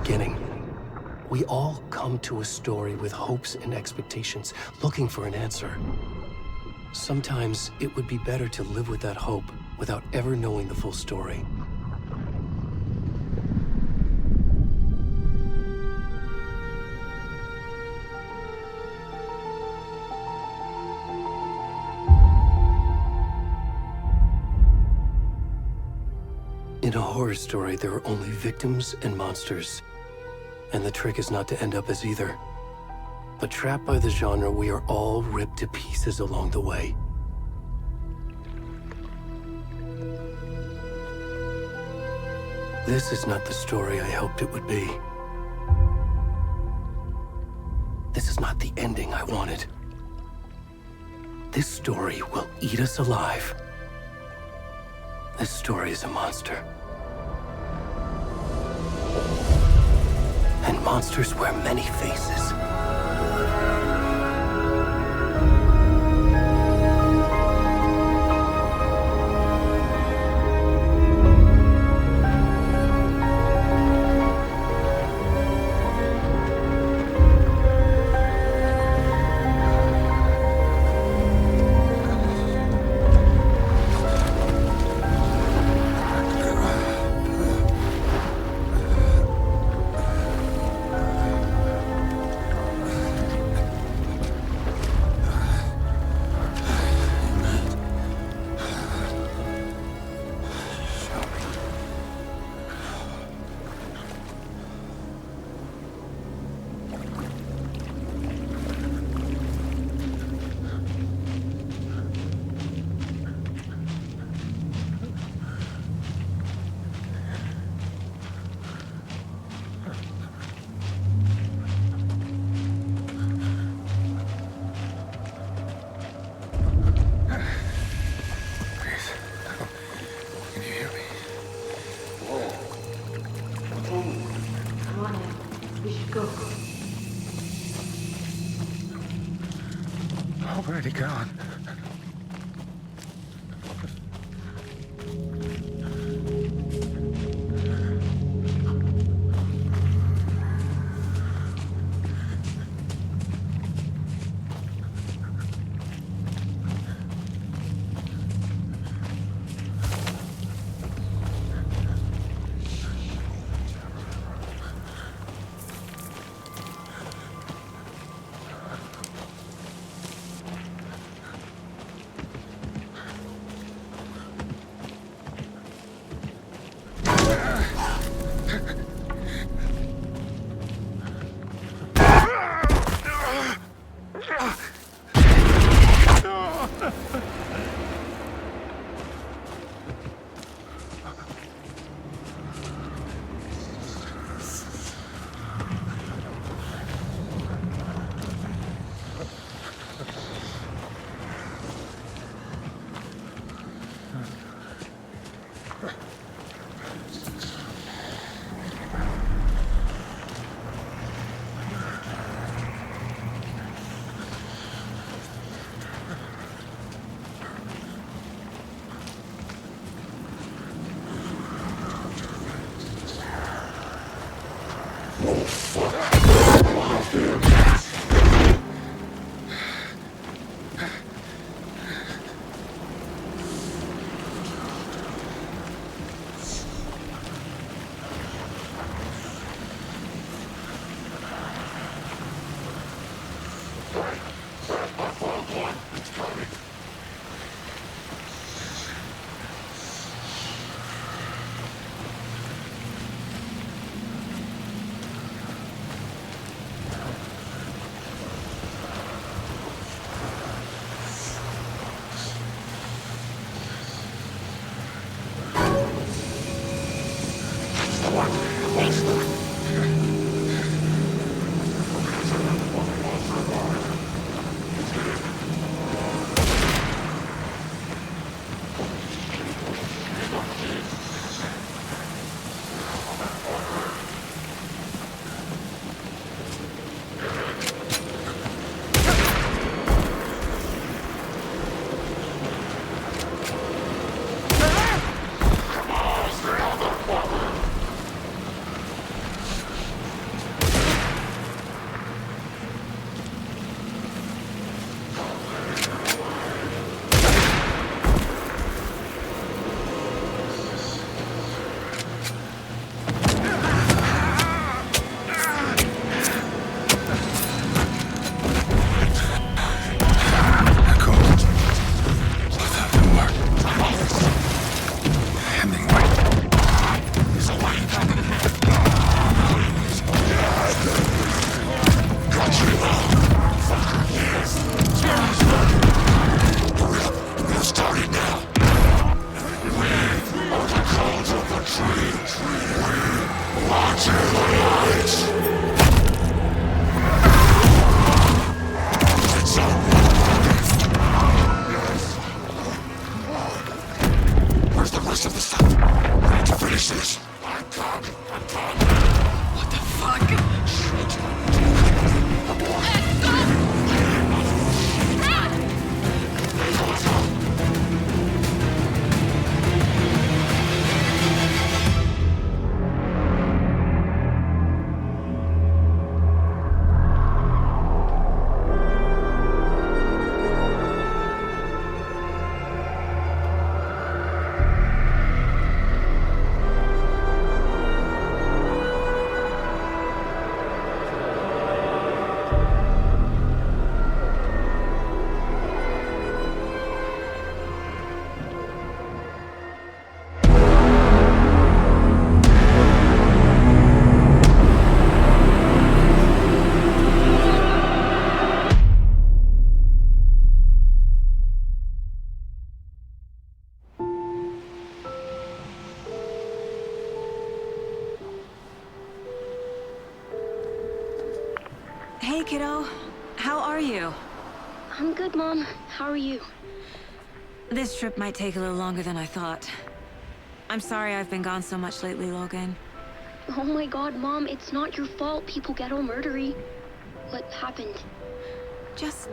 beginning. We all come to a story with hopes and expectations, looking for an answer. Sometimes it would be better to live with that hope without ever knowing the full story. In a horror story, there are only victims and monsters. And the trick is not to end up as either. But trapped by the genre, we are all ripped to pieces along the way. This is not the story I hoped it would be. This is not the ending I wanted. This story will eat us alive. This story is a monster. And monsters wear many faces. Already gone. Where's the rest of the stuff? I need to finish this. I'm coming. What the fuck? Hey, kiddo. How are you? I'm good, Mom. How are you? This trip might take a little longer than I thought. I'm sorry I've been gone so much lately, Logan. Oh my god, Mom, it's not your fault people get all murdery. What happened? Just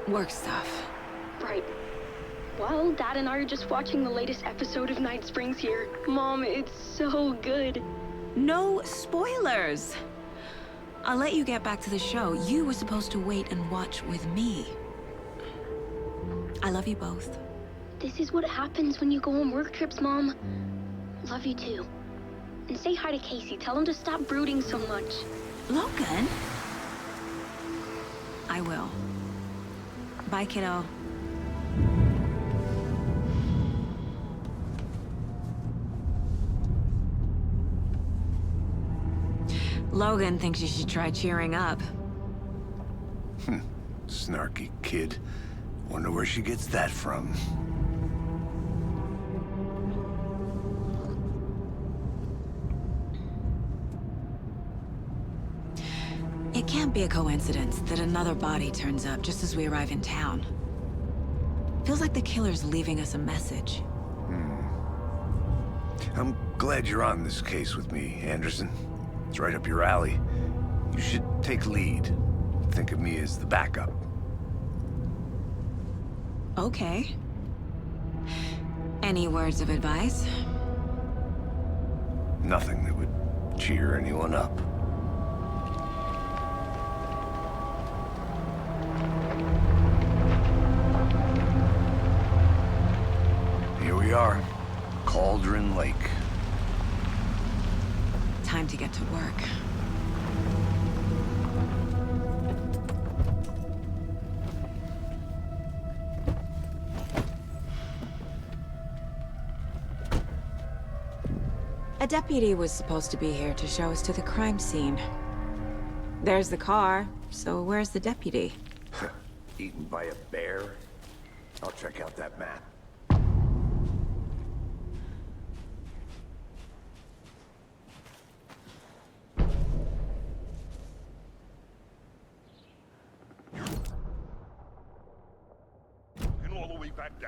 work stuff. Right. Well, Dad and I are just watching the latest episode of Night Springs here. Mom, it's so good. No spoilers! I'll let you get back to the show. You were supposed to wait and watch with me. I love you both. This is what happens when you go on work trips, Mom. Love you too. And say hi to Casey. Tell him to stop brooding so much. Logan? I will. Bye, kiddo. Logan thinks you should try cheering up. Snarky kid. Wonder where she gets that from. It can't be a coincidence that another body turns up just as we arrive in town. Feels like the killer's leaving us a message. I'm glad you're on this case with me, Anderson. It's right up your alley. You should take lead. Think of me as the backup. Okay. Any words of advice? Nothing that would cheer anyone up. Here we are. Cauldron Lake. Time to get to work. A deputy was supposed to be here to show us to the crime scene. There's the car, so where's the deputy? Eaten by a bear? I'll check out that map.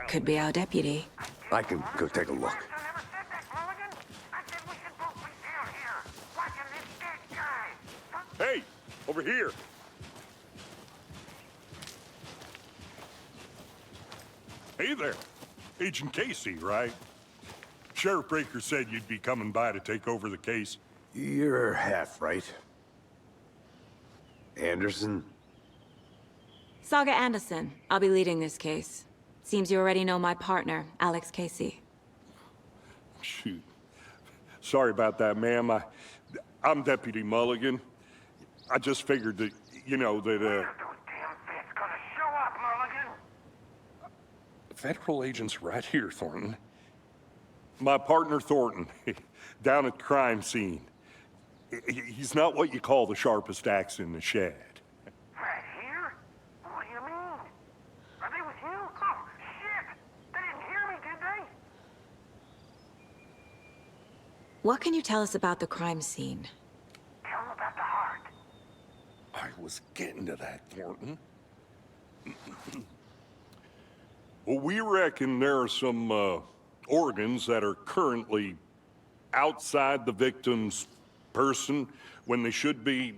Could be our deputy. I can go take a look. Hey, over here. Hey there. Agent Casey, right? Sheriff Breaker said you'd be coming by to take over the case. You're half right. Anderson? Saga Anderson. I'll be leading this case. Seems you already know my partner, Alex Casey. Shoot. Sorry about that, ma'am. I'm Deputy Mulligan. I just figured that, you know, that, Federal agents right here, Thornton. My partner, Thornton, down at the crime scene. He's not what you call the sharpest axe in the shed. Right here? What do you mean? Are they with you? Oh, shit! They didn't hear me, did they? What can you tell us about the crime scene? was getting to that, Thornton. Well, we reckon there are some organs that are currently outside the victim's person when they should be,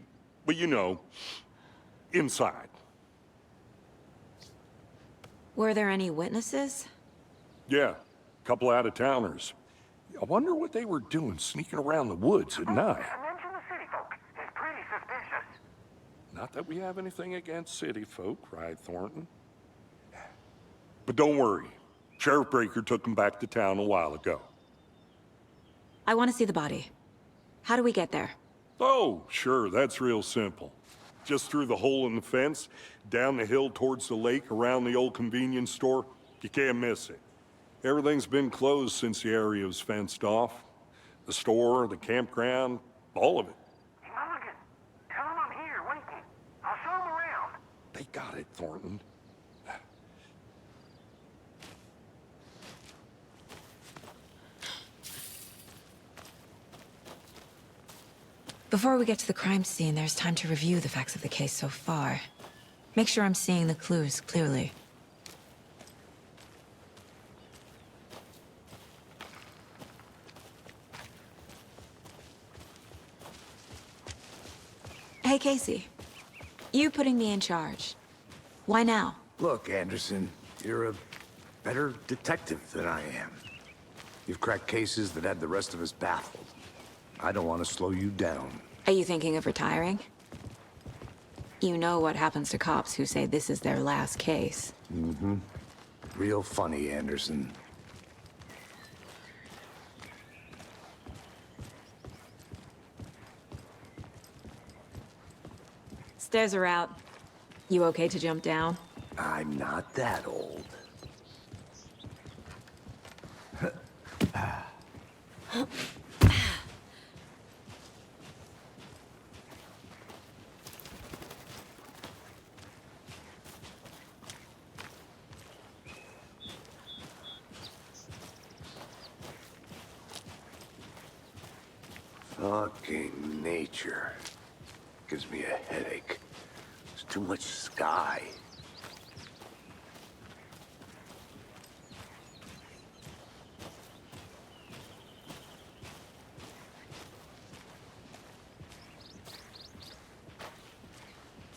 well, you know, inside. Were there any witnesses? Yeah, a couple out-of-towners. I wonder what they were doing sneaking around the woods at night. Mention the city folk. It's pretty suspicious. Not that we have anything against city folk, right, Thornton? But don't worry. Sheriff Breaker took them back to town a while ago. I want to see the body. How do we get there? Oh, sure, that's real simple. Just through the hole in the fence, down the hill towards the lake, around the old convenience store. You can't miss it. Everything's been closed since the area was fenced off. The store, the campground, all of it. Mulligan, tell him I'm here waiting. I'll show him around. They got it, Thornton. Before we get to the crime scene, there's time to review the facts of the case so far. Make sure I'm seeing the clues clearly. Hey, Casey. You putting me in charge. Why now? Look, Anderson, you're a better detective than I am. You've cracked cases that had the rest of us baffled. I don't want to slow you down. Are you thinking of retiring? You know what happens to cops who say this is their last case. Mm-hmm. Real funny, Anderson. Stairs are out. You okay to jump down? I'm not that old. Fucking nature. Gives me a headache. There's too much sky.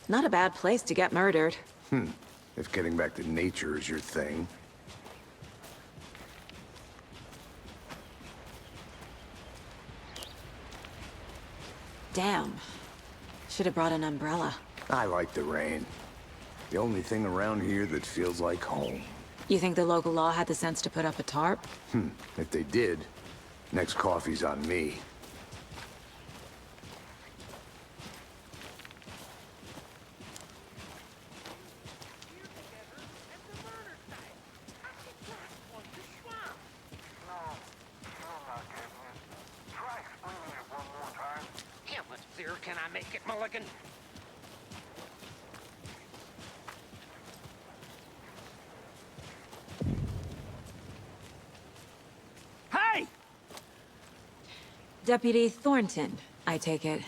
Not a bad place to get murdered. If getting back to nature is your thing. Damn. Should have brought an umbrella. I like the rain. The only thing around here that feels like home. You think the local law had the sense to put up a tarp? If they did, next coffee's on me. How much clearer can I make it, Mulligan? Hey! Deputy Thornton, I take it.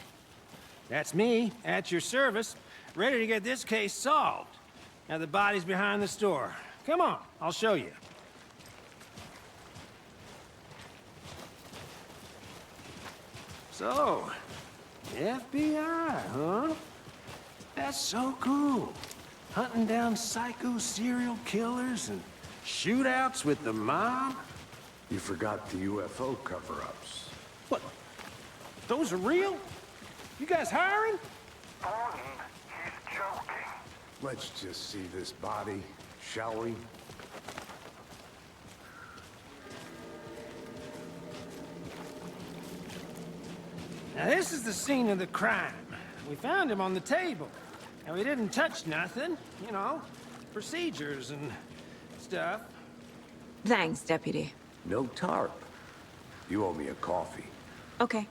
That's me, at your service, ready to get this case solved. Now the body's behind the store. Come on, I'll show you. So, FBI, huh? That's so cool. Hunting down psycho serial killers and shootouts with the mob. You forgot the UFO cover-ups. What? Those are real? You guys hiring? Thornton, he's joking. Let's just see this body, shall we? Now this is the scene of the crime. We found him on the table. And we didn't touch nothing, you know, procedures and stuff. Thanks, Deputy. No tarp. You owe me a coffee. Okay.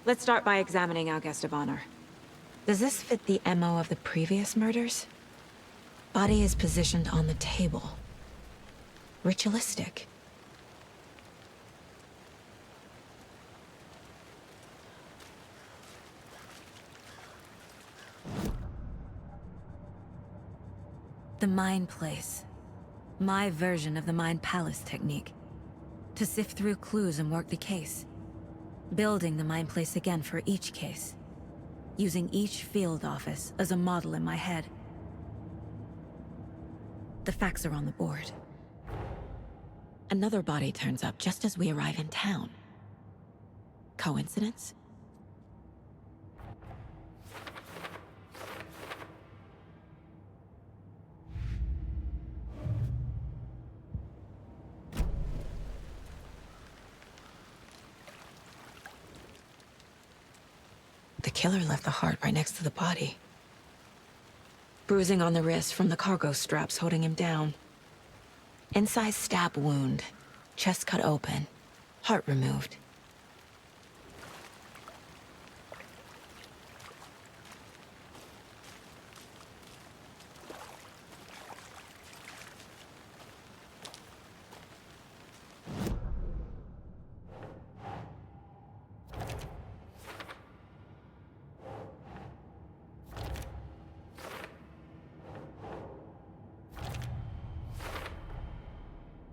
Let's start by examining our guest of honor. Does this fit the MO of the previous murders? Body is positioned on the table. Ritualistic. The Mind Place. My version of the Mind Palace technique. To sift through clues and work the case. Building the Mind Place again for each case. Using each field office as a model in my head. The facts are on the board. Another body turns up just as we arrive in town. Coincidence? The killer left the heart right next to the body. Bruising on the wrist from the cargo straps holding him down. Incised stab wound. Chest cut open. Heart removed.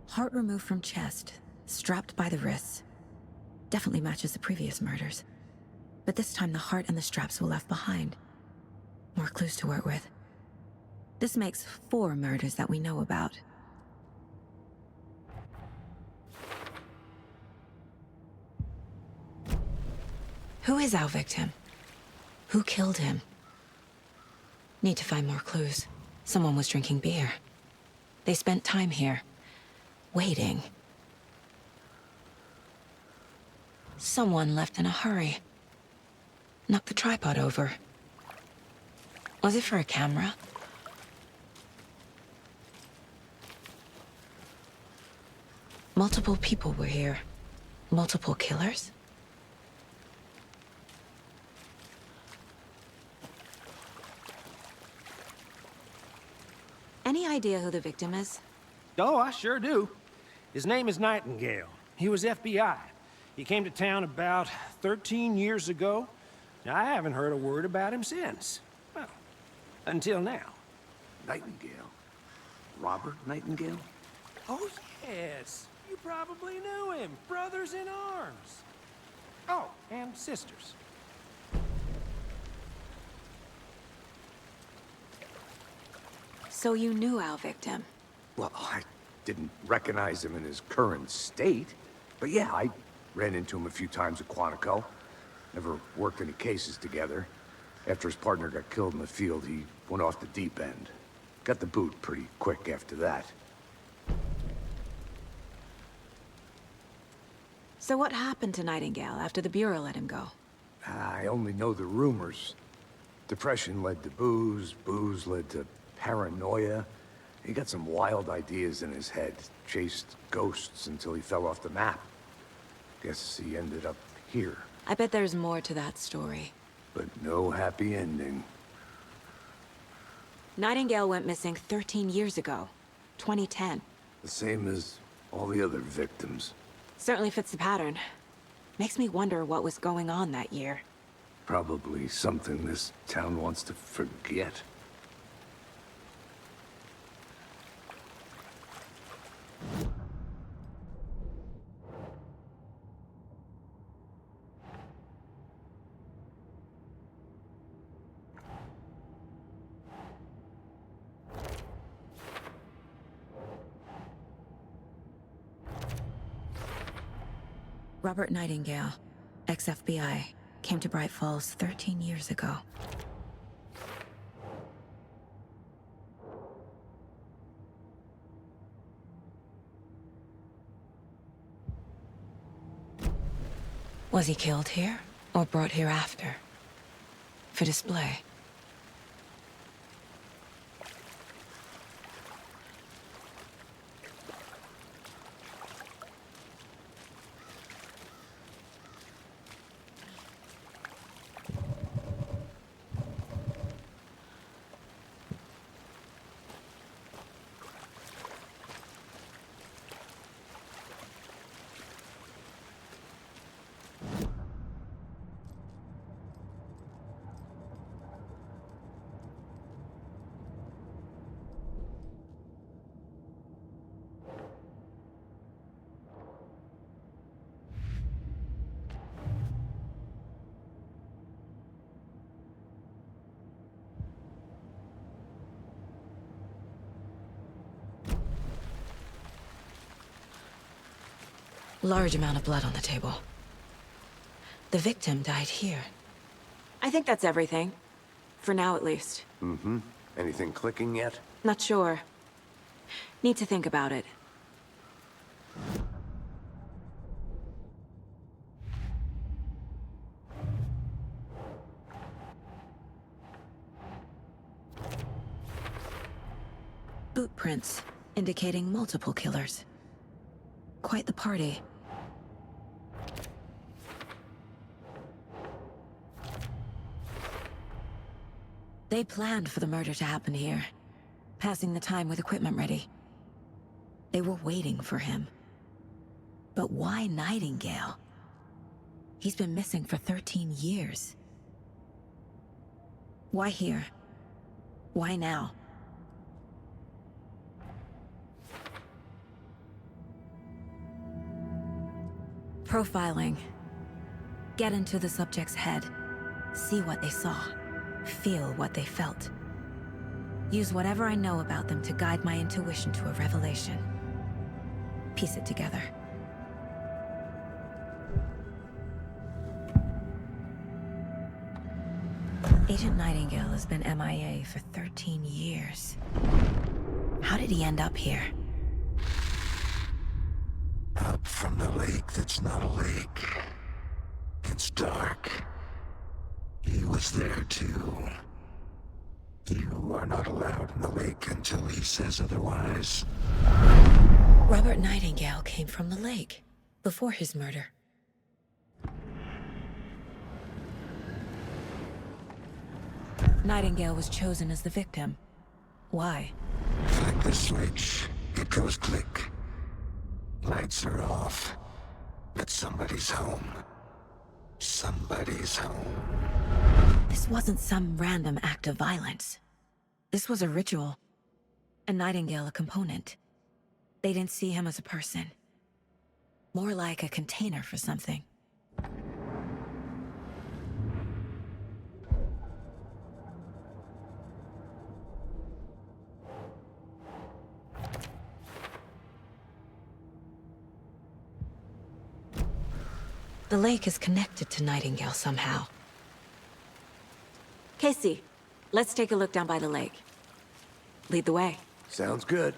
Heart removed from chest, strapped by the wrists. Definitely matches the previous murders. But this time the heart and the straps were left behind. More clues to work with. This makes 4 murders that we know about. Who is our victim? Who killed him? Need to find more clues. Someone was drinking beer. They spent time here. Waiting. Someone left in a hurry. Knocked the tripod over. Was it for a camera? Multiple people were here. Multiple killers? Any idea who the victim is? Oh, I sure do. His name is Nightingale. He was FBI. He came to town about 13 years ago. I haven't heard a word about him since. Well, until now. Nightingale? Robert Nightingale? Oh, yes. You probably knew him. Brothers in arms. Oh, and sisters. So you knew our victim? Well, I didn't recognize him in his current state. But yeah, I ran into him a few times at Quantico. Never worked any cases together. After his partner got killed in the field, he went off the deep end. Got the boot pretty quick after that. So what happened to Nightingale after the Bureau let him go? I only know the rumors. Depression led to booze, booze led to paranoia. He got some wild ideas in his head, chased ghosts until he fell off the map. Guess he ended up here. I bet there's more to that story. But no happy ending. Nightingale went missing 13 years ago, 2010. The same as all the other victims. Certainly fits the pattern. Makes me wonder what was going on that year. Probably something this town wants to forget. Robert Nightingale, ex-FBI, came to Bright Falls 13 years ago. Was he killed here, or brought here after? For display? Large amount of blood on the table. The victim died here. I think that's everything. For now, at least. Mm-hmm. Anything clicking yet? Not sure. Need to think about it. Boot prints, indicating multiple killers. Quite the party. They planned for the murder to happen here, passing the time with equipment ready. They were waiting for him. But why Nightingale? He's been missing for 13 years. Why here? Why now? Profiling. Get into the subject's head. See what they saw. Feel what they felt. Use whatever I know about them to guide my intuition to a revelation. Piece it together. Agent Nightingale has been MIA for 13 years. How did he end up here? Up from the lake that's not a lake. It's dark. He was there too. You are not allowed in the lake until he says otherwise. Robert Nightingale came from the lake, before his murder. Nightingale was chosen as the victim. Why? Flick the switch. It goes click. Lights are off. But somebody's home. Somebody's home. This wasn't some random act of violence. This was a ritual. And Nightingale a component. They didn't see him as a person. More like a container for something. The lake is connected to Nightingale somehow. Casey, let's take a look down by the lake. Lead the way. Sounds good.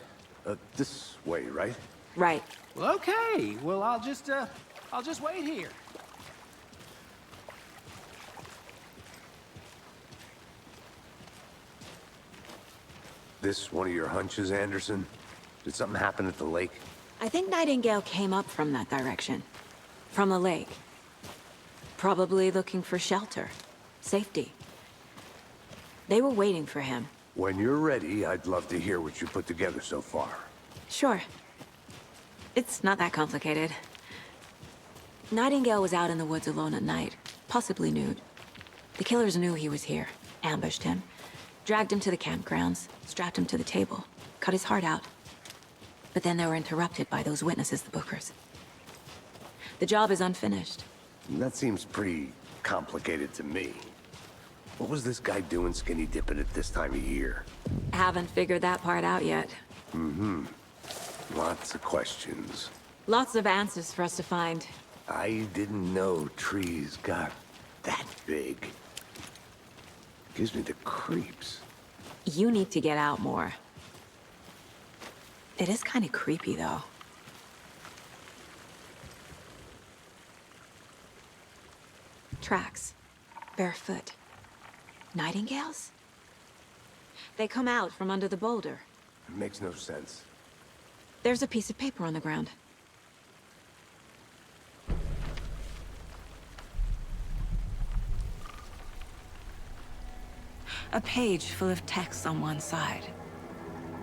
This way, right? Right. Well, okay. Well, I'll just wait here. This one of your hunches, Anderson? Did something happen at the lake? I think Nightingale came up from that direction. From the lake. Probably looking for shelter. Safety. They were waiting for him. When you're ready, I'd love to hear what you put together so far. Sure. It's not that complicated. Nightingale was out in the woods alone at night, possibly nude. The killers knew he was here, ambushed him, dragged him to the campgrounds, strapped him to the table, cut his heart out. But then they were interrupted by those witnesses, the Bookers. The job is unfinished. That seems pretty complicated to me. What was this guy doing skinny dipping at this time of year? Haven't figured that part out yet. Lots of questions. Lots of answers for us to find. I didn't know trees got that big. Gives me the creeps. You need to get out more. It is kind of creepy, though. Tracks. Barefoot. Nightingales? They come out from under the boulder. It makes no sense. There's a piece of paper on the ground. A page full of text on one side.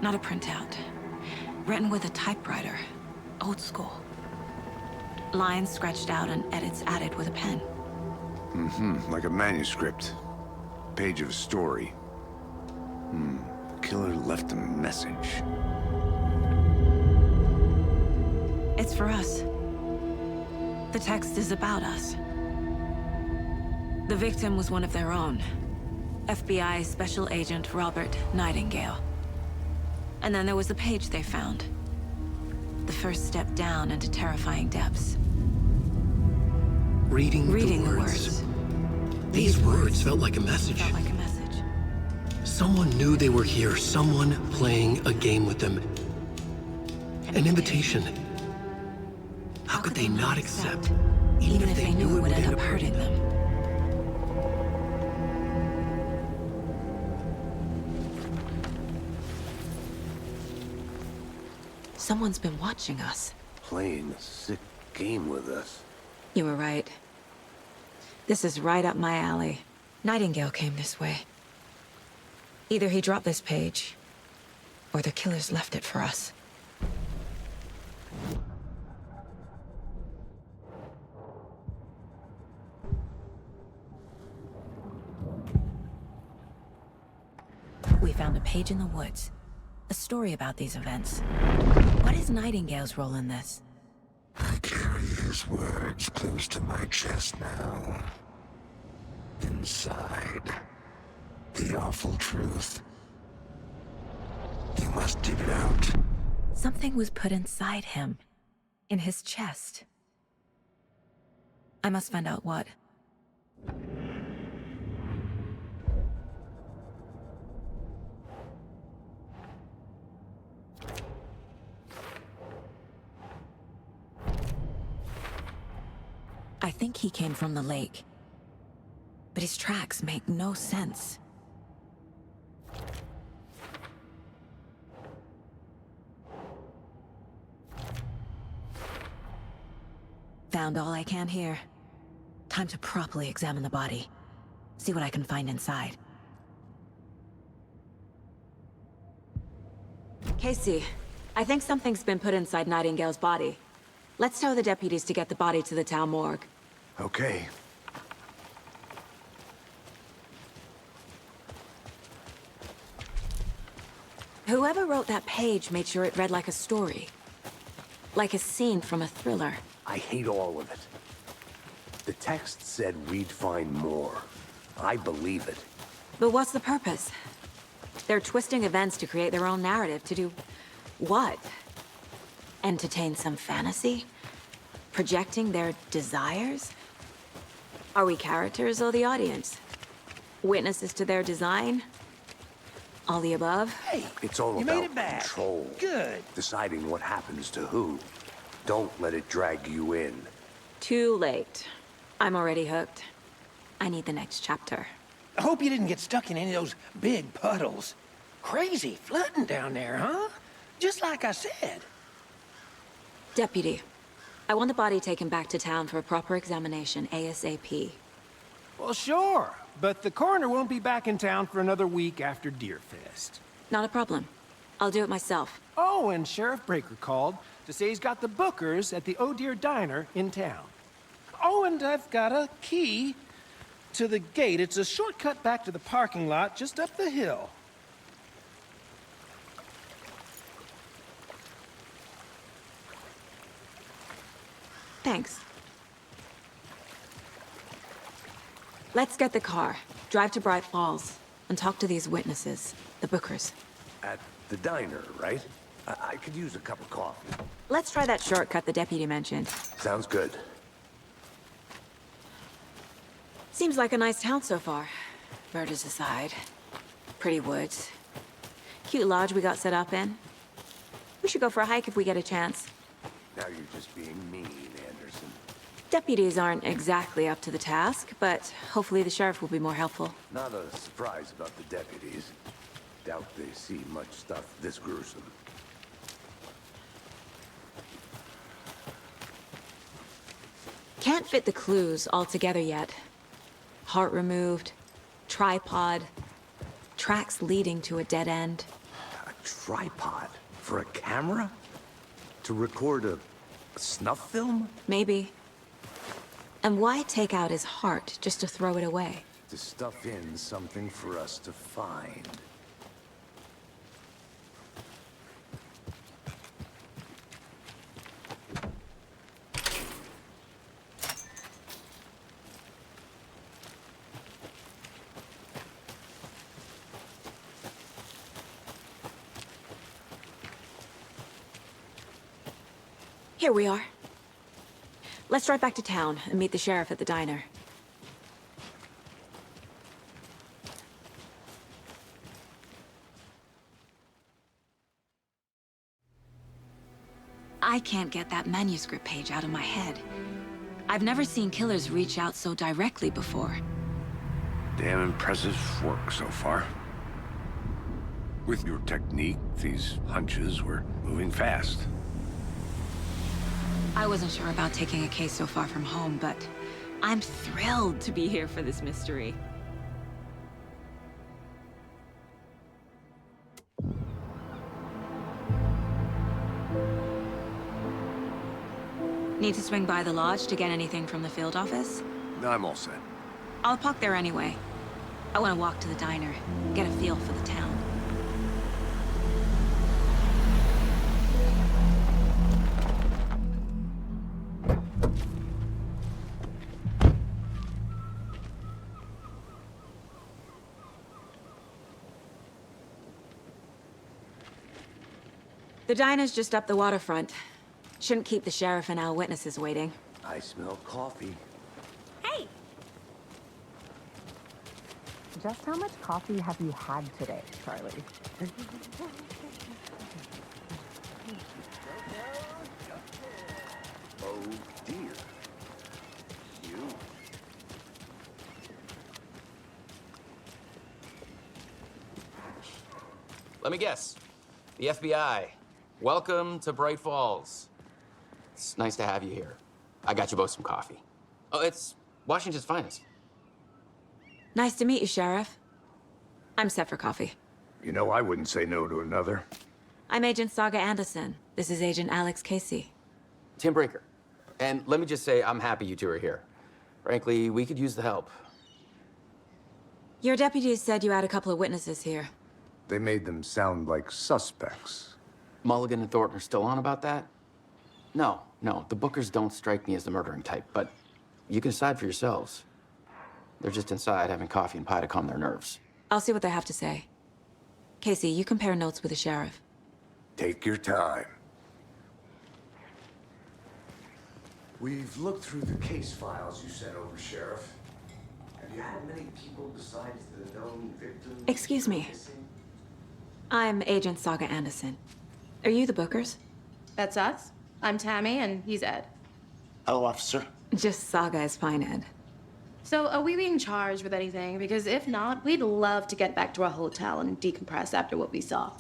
Not a printout. Written with a typewriter. Old school. Lines scratched out and edits added with a pen. Like a manuscript. Page of a story. The killer left a message. It's for us. The text is about us. The victim was one of their own. FBI Special Agent Robert Nightingale. And then there was the page they found. The first step down into terrifying depths. Reading The the words. These words felt like a message. Felt like a message. Someone knew they were here, someone playing a game with them. An invitation. How could they not accept, even if they knew it would end up hurting them? Someone's been watching us. Playing a sick game with us. You were right. This is right up my alley. Nightingale came this way. Either he dropped this page, or the killers left it for us. We found a page in the woods. A story about these events. What is Nightingale's role in this? I carry his words close to my chest now. Inside, the awful truth. You must dig it out. Something was put inside him. In his chest. I must find out what. I think he came from the lake. But his tracks make no sense. Found all I can here. Time to properly examine the body. See what I can find inside. Casey, I think something's been put inside Nightingale's body. Let's tell the deputies to get the body to the town morgue. Okay. Whoever wrote that page made sure it read like a story. Like a scene from a thriller. I hate all of it. The text said we'd find more. I believe it. But what's the purpose? They're twisting events to create their own narrative to do... what? Entertain some fantasy? Projecting their desires? Are we characters or the audience? Witnesses to their design? All the above? Hey, It's all you about made it back. control. Good. Deciding what happens to who. Don't let it drag you in. Too late. I'm already hooked. I need the next chapter. I hope you didn't get stuck in any of those big puddles. Crazy flooding down there, huh? Just like I said. Deputy, I want the body taken back to town for a proper examination ASAP. Well, sure. But the coroner won't be back in town for another week after Deerfest. Not a problem. I'll do it myself. Oh, and Sheriff Breaker called to say he's got the Bookers at the Oh Dear Diner in town. Oh, and I've got a key to the gate. It's a shortcut back to the parking lot just up the hill. Thanks. Let's get the car, drive to Bright Falls, and talk to these witnesses, the Bookers. At the diner, right? I could use a cup of coffee. Let's try that shortcut the deputy mentioned. Sounds good. Seems like a nice town so far. Murders aside. Pretty woods. Cute lodge we got set up in. We should go for a hike if we get a chance. Now you're just being mean, Anderson. Deputies aren't exactly up to the task, but hopefully the sheriff will be more helpful. Not a surprise about the deputies. Doubt they see much stuff this gruesome. Can't fit the clues all together yet. Heart removed, tripod, tracks leading to a dead end. A tripod? For a camera? To record a snuff film? Maybe. And why take out his heart just to throw it away? To stuff in something for us to find. Here we are. Let's drive back to town and meet the sheriff at the diner. I can't get that manuscript page out of my head. I've never seen killers reach out so directly before. Damn impressive work so far. With your technique, these hunches were moving fast. I wasn't sure about taking a case so far from home, but I'm thrilled to be here for this mystery. Need to swing by the lodge to get anything from the field office? No, I'm all set. I'll park there anyway. I want to walk to the diner, get a feel for the town. The diner's just up the waterfront. Shouldn't keep the sheriff and our witnesses waiting. I smell coffee. Hey! Just how much coffee have you had today, Charlie? Oh, dear. You. Let me guess. The FBI. Welcome to Bright Falls. It's nice to have you here. I got you both some coffee. Oh, it's Washington's finest. Nice to meet you, Sheriff. I'm set for coffee. You know, I wouldn't say no to another. I'm Agent Saga Anderson. This is Agent Alex Casey. Tim Brinker. And let me just say, I'm happy you two are here. Frankly, we could use the help. Your deputies said you had a couple of witnesses here. They made them sound like suspects. Mulligan and Thornton are still on about that? No, the Bookers don't strike me as the murdering type, but you can decide for yourselves. They're just inside having coffee and pie to calm their nerves. I'll see what they have to say. Casey, you compare notes with the sheriff. Take your time. We've looked through the case files you sent over, Sheriff. Have you had many people besides the known victims? Excuse me. I'm Agent Saga Anderson. Are you the Bookers? That's us. I'm Tammy, and he's Ed. Hello, officer. Just Saga is fine, Ed. So, are we being charged with anything? Because if not, we'd love to get back to our hotel and decompress after what we saw.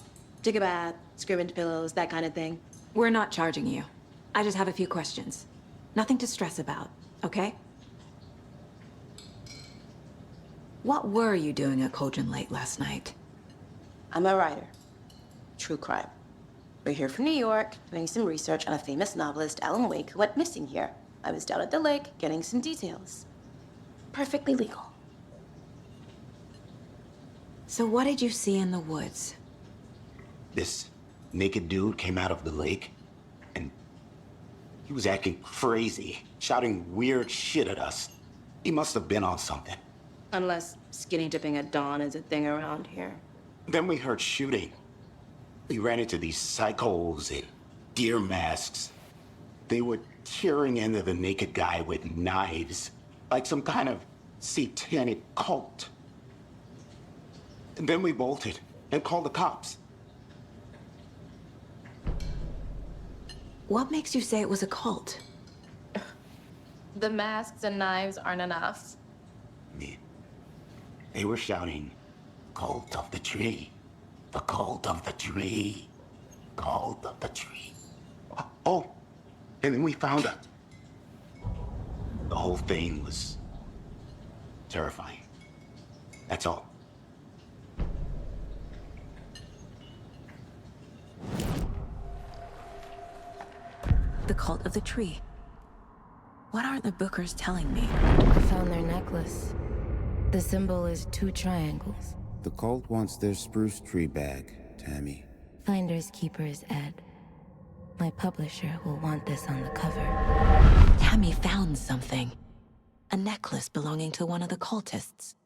Take a bath, scream into pillows, that kind of thing. We're not charging you. I just have a few questions. Nothing to stress about, okay? What were you doing at Cauldron Lake last night? I'm a writer. True crime. We're here from New York, doing some research on a famous novelist, Alan Wake, who went missing here. I was down at the lake, getting some details. Perfectly legal. So what did you see in the woods? This naked dude came out of the lake, and he was acting crazy, shouting weird shit at us. He must have been on something. Unless skinny dipping at dawn is a thing around here. Then we heard shooting. We ran into these psychos in deer masks. They were tearing into the naked guy with knives, like some kind of satanic cult. And then we bolted and called the cops. What makes you say it was a cult? The masks and knives aren't enough. They were shouting, "Cult of the tree. The cult of the tree. Cult of the tree." Oh, and then we found it. The whole thing was terrifying. That's all. The cult of the tree. What aren't the Bookers telling me? I found their necklace. The symbol is 2 triangles. The cult wants their spruce tree back, Tammy. Finders keepers, Ed. My publisher will want this on the cover. Tammy found something. A necklace belonging to one of the cultists.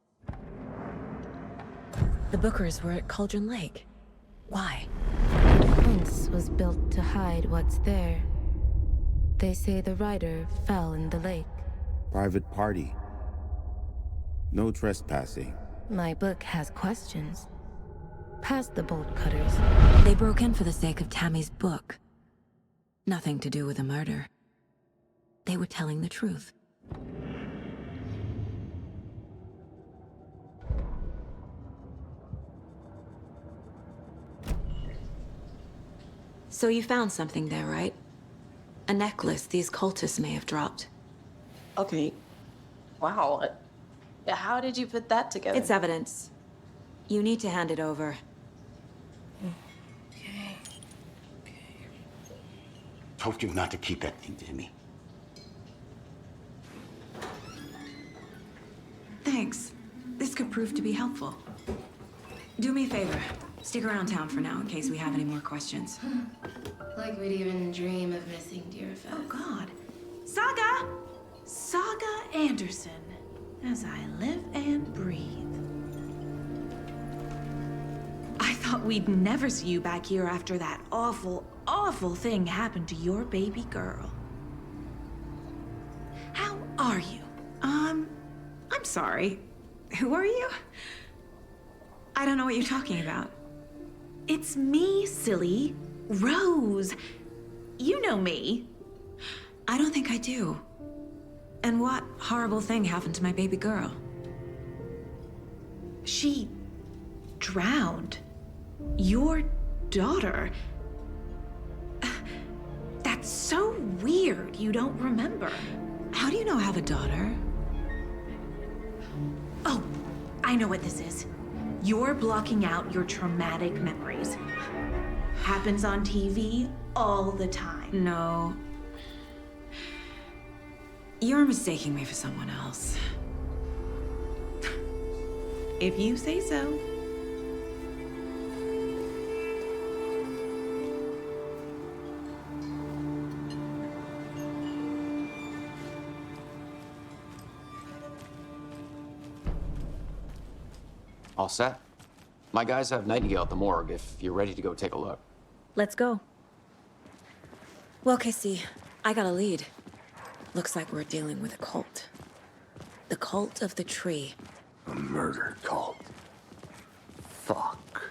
The Bookers were at Cauldron Lake. Why? The fence was built to hide what's there. They say the rider fell in the lake. Private party. No trespassing. My book has questions. Past the bolt cutters. They broke in for the sake of Tammy's book. Nothing to do with a murder. They were telling the truth. So you found something there, right? A necklace these cultists may have dropped. Okay. Wow. How did you put that together? It's evidence. You need to hand it over. Told you not to keep that thing to me. Thanks. This could prove to be helpful. Do me a favor. Stick around town for now in case we have any more questions. Like we'd even dream of missing Deerfest. Oh, God. Saga! Saga Anderson. As I live and breathe. I thought we'd never see you back here after that awful, awful thing happened to your baby girl. How are you? I'm sorry. Who are you? I don't know what you're talking about. It's me, silly. Rose. You know me. I don't think I do. And what horrible thing happened to my baby girl? She drowned. Your daughter. That's so weird you don't remember. How do you know I have a daughter? Oh, I know what this is. You're blocking out your traumatic memories. Happens on TV all the time. No. You're mistaking me for someone else. If you say so. All set? My guys have Nightingale at the morgue if you're ready to go take a look. Let's go. Well, Casey, I got a lead. Looks like we're dealing with a cult. The cult of the tree. A murder cult. Fuck.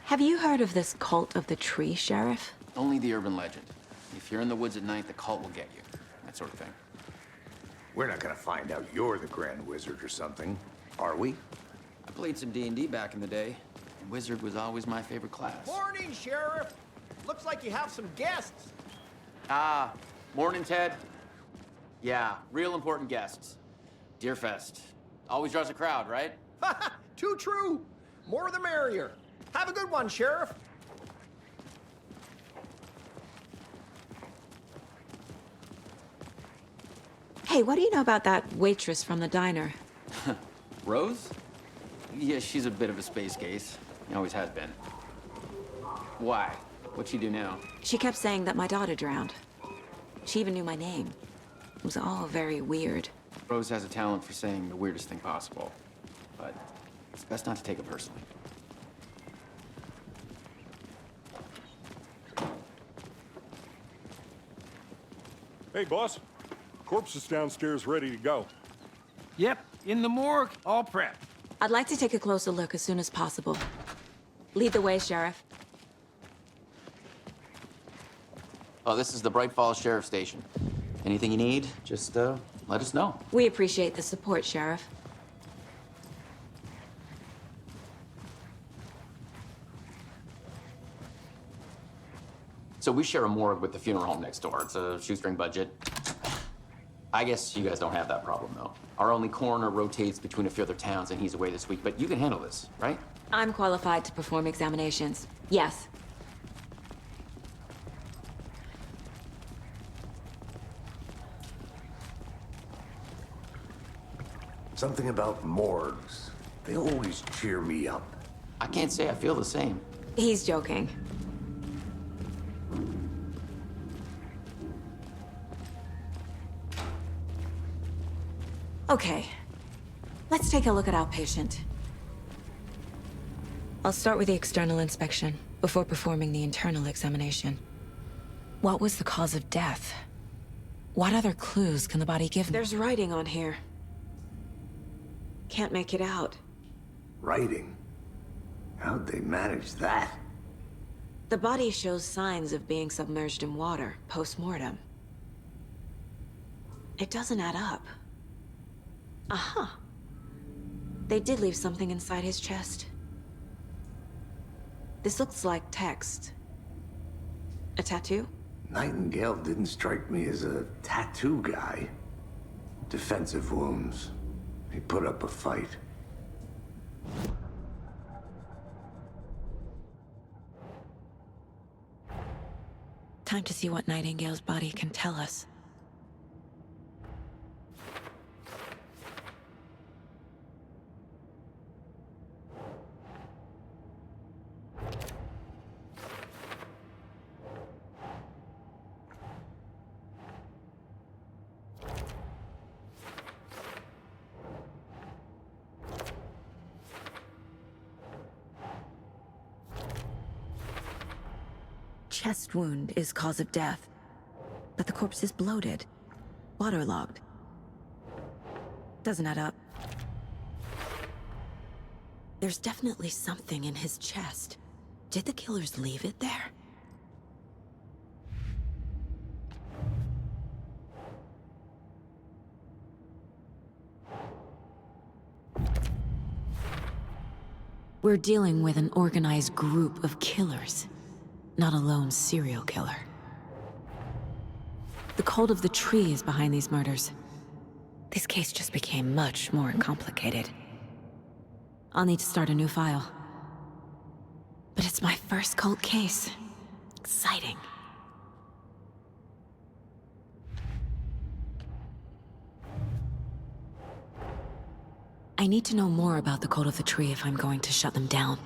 Have you heard of this cult of the tree, Sheriff? Only the urban legend. If you're in the woods at night, the cult will get you. That sort of thing. We're not gonna find out you're the Grand Wizard or something, are we? I played some D&D back in the day. And Wizard was always my favorite class. Morning, Sheriff. Looks like you have some guests. Ah, morning, Ted. Yeah, real important guests. Deerfest. Always draws a crowd, right? Too true. More the merrier. Have a good one, Sheriff. Hey, what do you know about that waitress from the diner? Rose? Yeah, she's a bit of a space case. Always has been. Why? What'd she do now? She kept saying that my daughter drowned. She even knew my name. It was all very weird. Rose has a talent for saying the weirdest thing possible. But it's best not to take it personally. Hey, boss. Corpse is downstairs ready to go. Yep, in the morgue, all prepped. I'd like to take a closer look as soon as possible. Lead the way, Sheriff. Oh, this is the Bright Falls Sheriff Station. Anything you need, just let us know. We appreciate the support, Sheriff. So we share a morgue with the funeral home next door. It's a shoestring budget. I guess you guys don't have that problem, though. Our only coroner rotates between a few other towns, and he's away this week. But you can handle this, right? I'm qualified to perform examinations. Yes. Something about morgues. They always cheer me up. I can't say I feel the same. He's joking. Okay. Let's take a look at our patient. I'll start with the external inspection before performing the internal examination. What was the cause of death? What other clues can the body give? There's writing on here. Can't make it out. Writing? How'd they manage that? The body shows signs of being submerged in water, post-mortem. It doesn't add up. Aha. They did leave something inside his chest. This looks like text. A tattoo? Nightingale didn't strike me as a tattoo guy. Defensive wounds. He put up a fight. Time to see what Nightingale's body can tell us. Chest wound is cause of death, but the corpse is bloated, waterlogged. Doesn't add up. There's definitely something in his chest. Did the killers leave it there? We're dealing with an organized group of killers. Not a lone serial killer. The cult of the tree is behind these murders. This case just became much more complicated. I'll need to start a new file. But it's my first cult case. Exciting. I need to know more about the cult of the tree if I'm going to shut them down.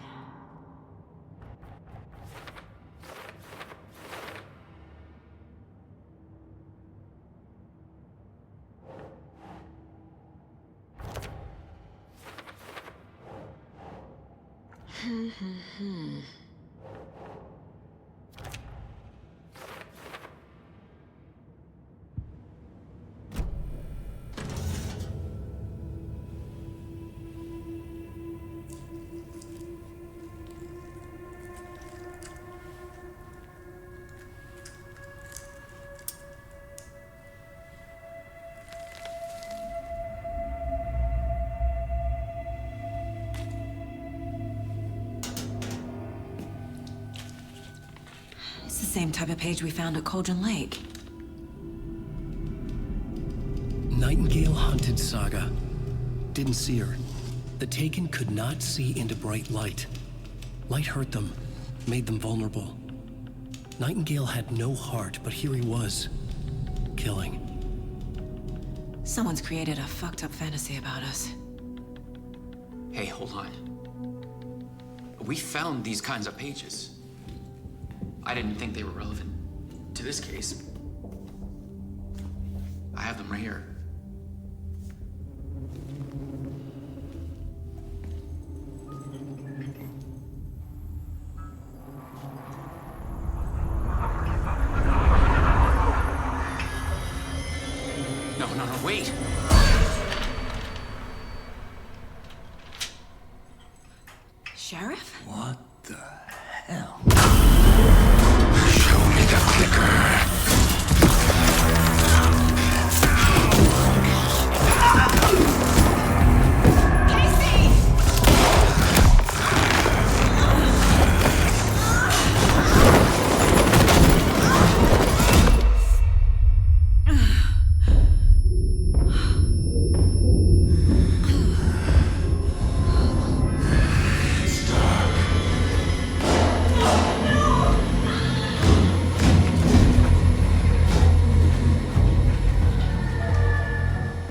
Same type of page we found at Cauldron Lake. Nightingale hunted Saga. Didn't see her. The Taken could not see into bright light. Light hurt them, made them vulnerable. Nightingale had no heart, but here he was, killing. Someone's created a fucked up fantasy about us. Hey, hold on. We found these kinds of pages. I didn't think they were relevant to this case. I have them right here. No, wait! Sheriff? What the hell? Show me the clicker.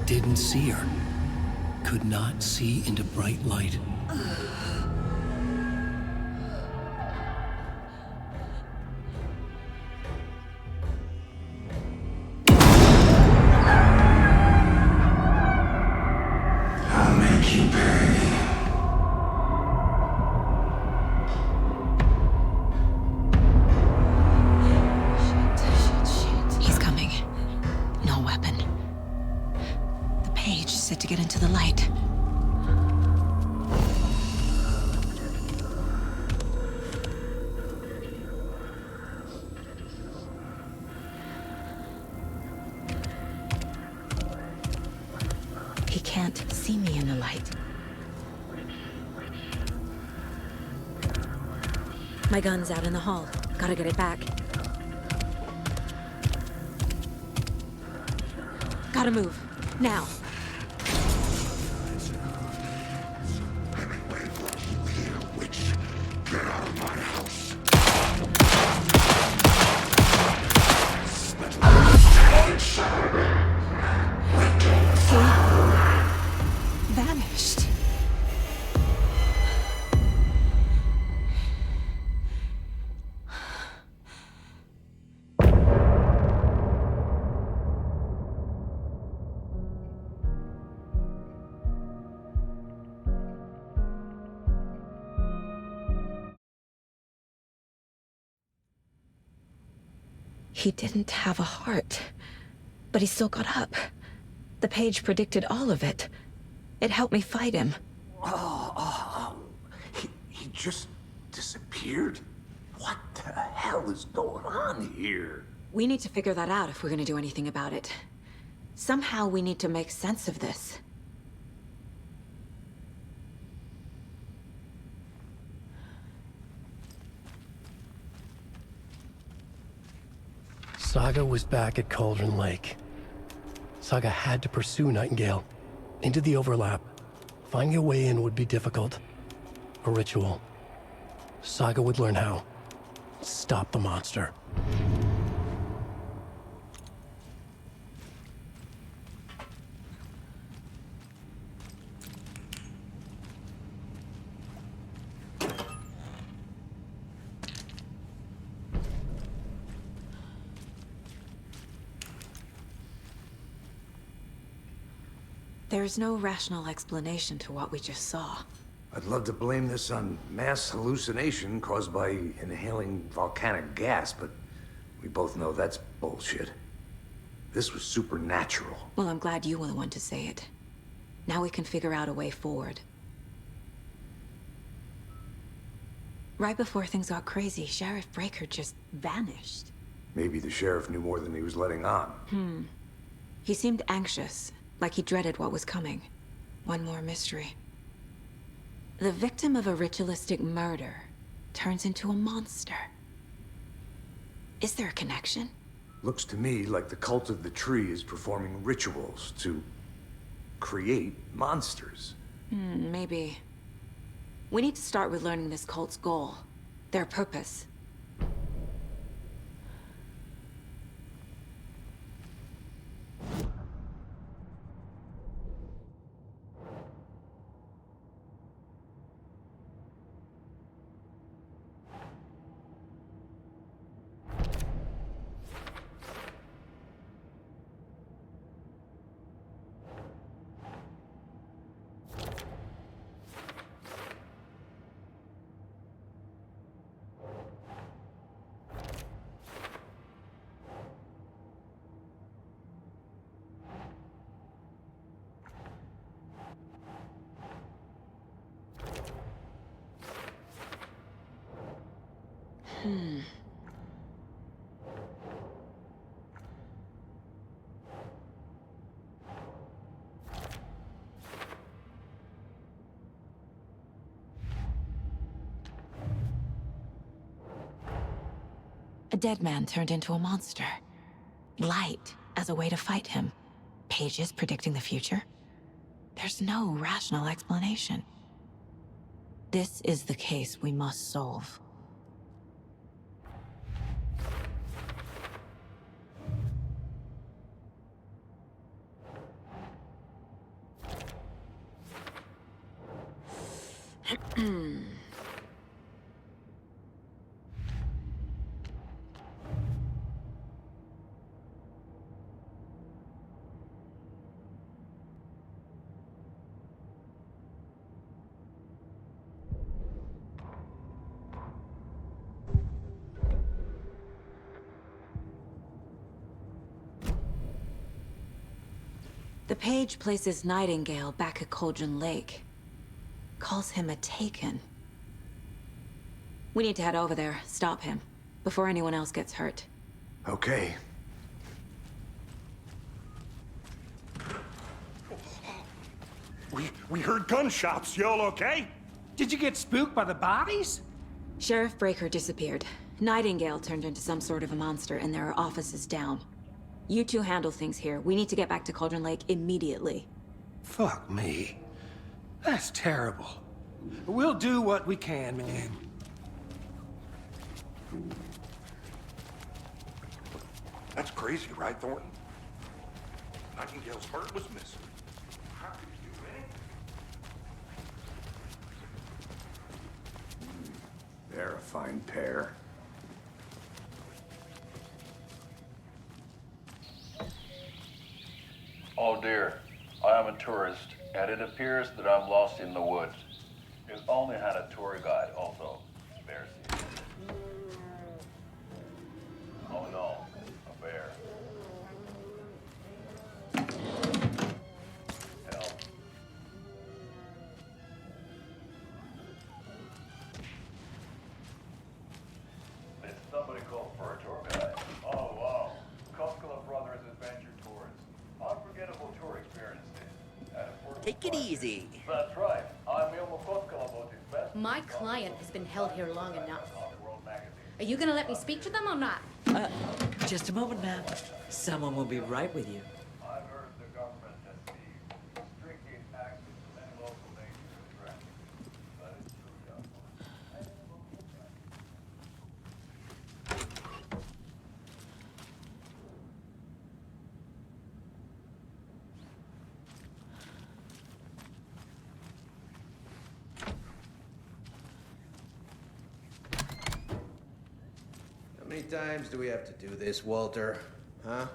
Didn't see her. Could not see into bright light. I'll make you pay. He's coming. No the light. He can't see me in the light. My gun's out in the hall. Gotta get it back. Gotta move. Now. Get out of my house. He vanished. He didn't have a heart, but he still got up. The page predicted all of it. It helped me fight him. He just disappeared? What the hell is going on here? We need to figure that out if we're gonna do anything about it. Somehow we need to make sense of this. Saga was back at Cauldron Lake. Saga had to pursue Nightingale into the overlap. Finding a way in would be difficult. A ritual. Saga would learn how. Stop the monster. There's no rational explanation to what we just saw. I'd love to blame this on mass hallucination caused by inhaling volcanic gas, but we both know that's bullshit. This was supernatural. Well, I'm glad you were the one to say it. Now we can figure out a way forward. Right before things got crazy, Sheriff Breaker just vanished. Maybe the sheriff knew more than he was letting on. He seemed anxious, like he dreaded what was coming. One more mystery. The victim of a ritualistic murder turns into a monster. Is there a connection? Looks to me like the cult of the tree is performing rituals to create monsters. Maybe. We need to start with learning this cult's goal, their purpose. A dead man turned into a monster. Light as a way to fight him. Pages predicting the future. There's no rational explanation. This is the case we must solve. The page places Nightingale back at Cauldron Lake. Calls him a taken. We need to head over there, stop him, before anyone else gets hurt. Okay. We heard gunshots. Y'all okay? Did you get spooked by the bodies? Sheriff Breaker disappeared. Nightingale turned into some sort of a monster, and there are offices down. You two handle things here. We need to get back to Cauldron Lake immediately. Fuck me. That's terrible. We'll do what we can, man. That's crazy, right, Thornton? Nightingale's heart was missing. How could he do anything? They're a fine pair. Oh dear, I am a tourist, and it appears that I'm lost in the woods. If only had a tour guide also. Bear season. Oh no, a bear. Help. Did somebody call for a tour guide? Oh wow, Koskela Brothers Adventure Tours. Unforgettable tour experiences. Take it easy. That's right. I'm Ilmo Koskela Boat's best. My client has been held here long enough. Are you gonna let me speak to them or not? Just a moment, ma'am. Someone will be right with you. I've heard the government has been restricting access to any local nature attraction. That is true, young one. How many times do we have to do this, Walter? Huh?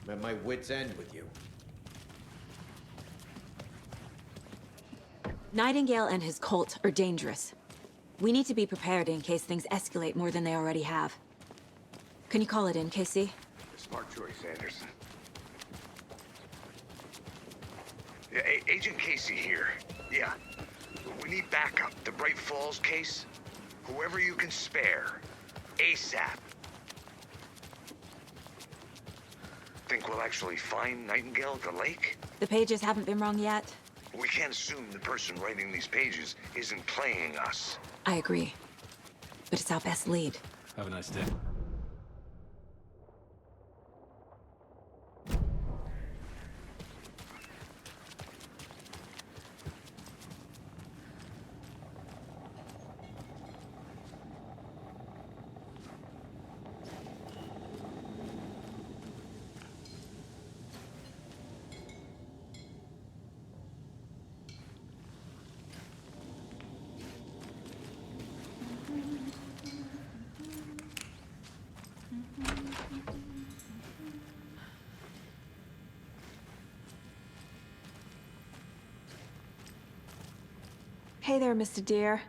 I'm at my wit's end with you. Nightingale and his cult are dangerous. We need to be prepared in case things escalate more than they already have. Can you call it in, Casey? Smart choice, Anderson. Yeah, Agent Casey here. Yeah. We need backup. The Bright Falls case. Whoever you can spare. ASAP. Think we'll actually find Nightingale at the lake? The pages haven't been wrong yet. We can't assume the person writing these pages isn't playing us. I agree. But it's our best lead. Have a nice day. Hey there, Mr. Deer.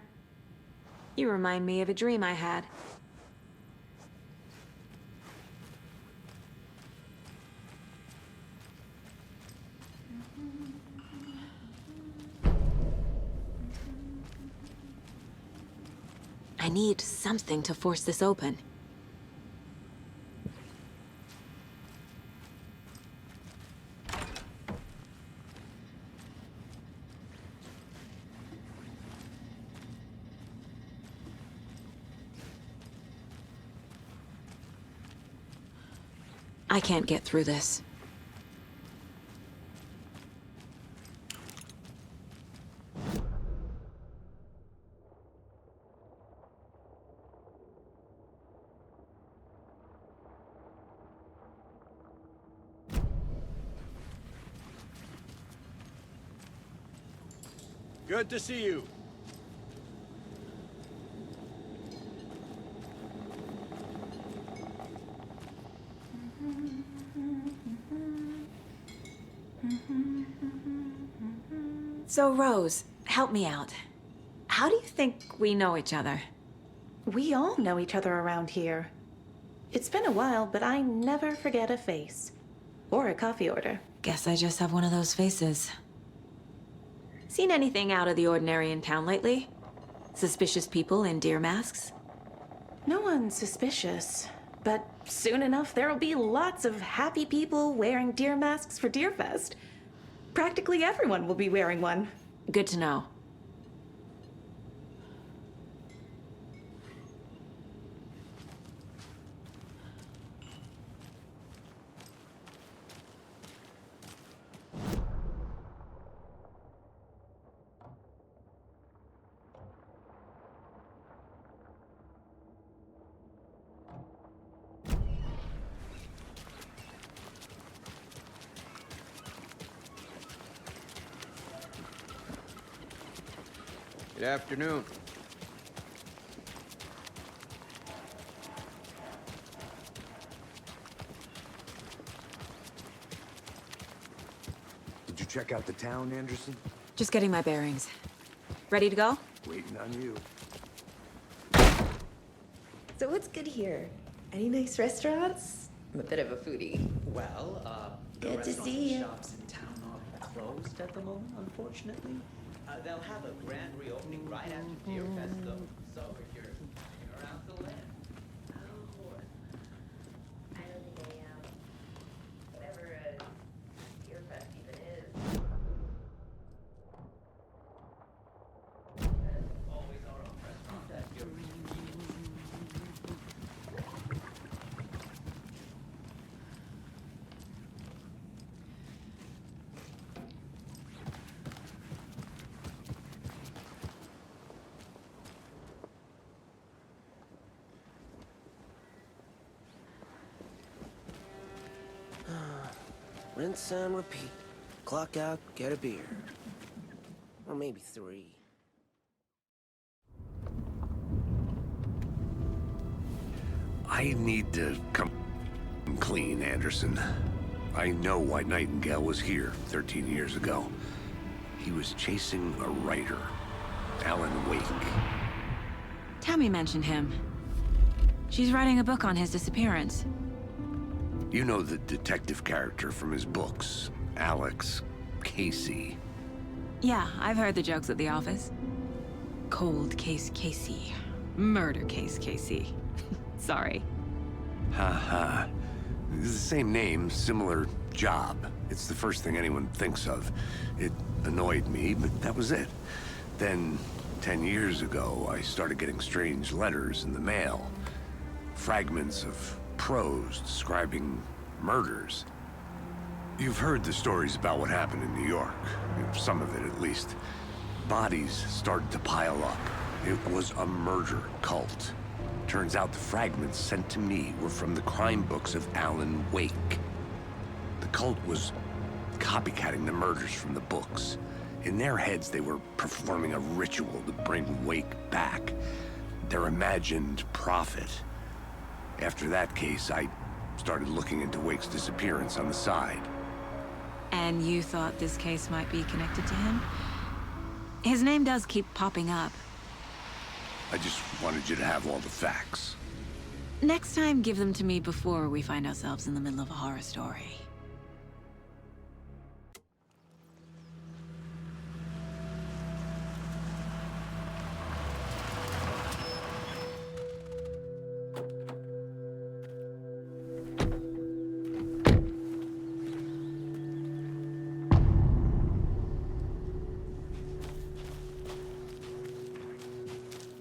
You remind me of a dream I had. I need something to force this open. I can't get through this. Good to see you. So, Rose, help me out. How do you think we know each other? We all know each other around here. It's been a while, but I never forget a face. Or a coffee order. Guess I just have one of those faces. Seen anything out of the ordinary in town lately? Suspicious people in deer masks? No one's suspicious, but soon enough there'll be lots of happy people wearing deer masks for Deerfest. Practically everyone will be wearing one. Good to know. Good afternoon. Did you check out the town, Anderson? Just getting my bearings. Ready to go? Waiting on you. So what's good here? Any nice restaurants? I'm a bit of a foodie. Well, the Good to restaurants see and you. shops in town are closed at the moment, unfortunately. They'll have a grand reopening right after Deerfest, though. So if you're hanging around till then, Rinse and repeat. Clock out, get a beer. Or maybe 3. I need to come clean, Anderson. I know why Nightingale was here 13 years ago. He was chasing a writer, Alan Wake. Tammy mentioned him. She's writing a book on his disappearance. You know the detective character from his books, Alex Casey. Yeah, I've heard the jokes at the office. Cold case Casey. Murder case Casey. Sorry. Ha. It's the same name, similar job. It's the first thing anyone thinks of. It annoyed me, but that was it. Then, 10 years ago, I started getting strange letters in the mail. Fragments of prose describing murders. You've heard the stories about what happened in New York. Some of it, at least. Bodies started to pile up. It was a murder cult. Turns out the fragments sent to me were from the crime books of Alan Wake. The cult was copycatting the murders from the books. In their heads, they were performing a ritual to bring Wake back. Their imagined prophet. After that case, I started looking into Wake's disappearance on the side. And you thought this case might be connected to him? His name does keep popping up. I just wanted you to have all the facts. Next time, give them to me before we find ourselves in the middle of a horror story.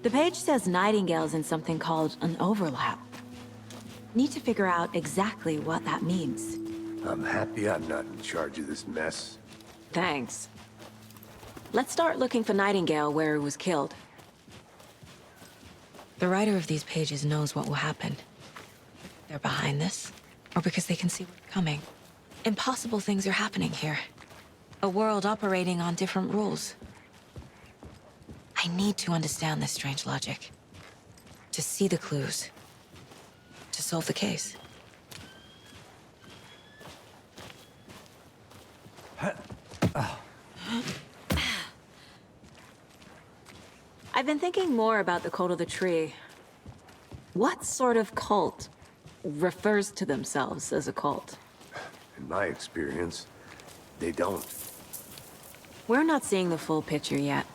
The page says Nightingale's in something called an overlap. Need to figure out exactly what that means. I'm happy I'm not in charge of this mess. Thanks. Let's start looking for Nightingale where he was killed. The writer of these pages knows what will happen. They're behind this, or because they can see what's coming. Impossible things are happening here. A world operating on different rules. I need to understand this strange logic. To see the clues. To solve the case. I've been thinking more about the cult of the tree. What sort of cult refers to themselves as a cult? In my experience, They don't. We're not seeing the full picture yet.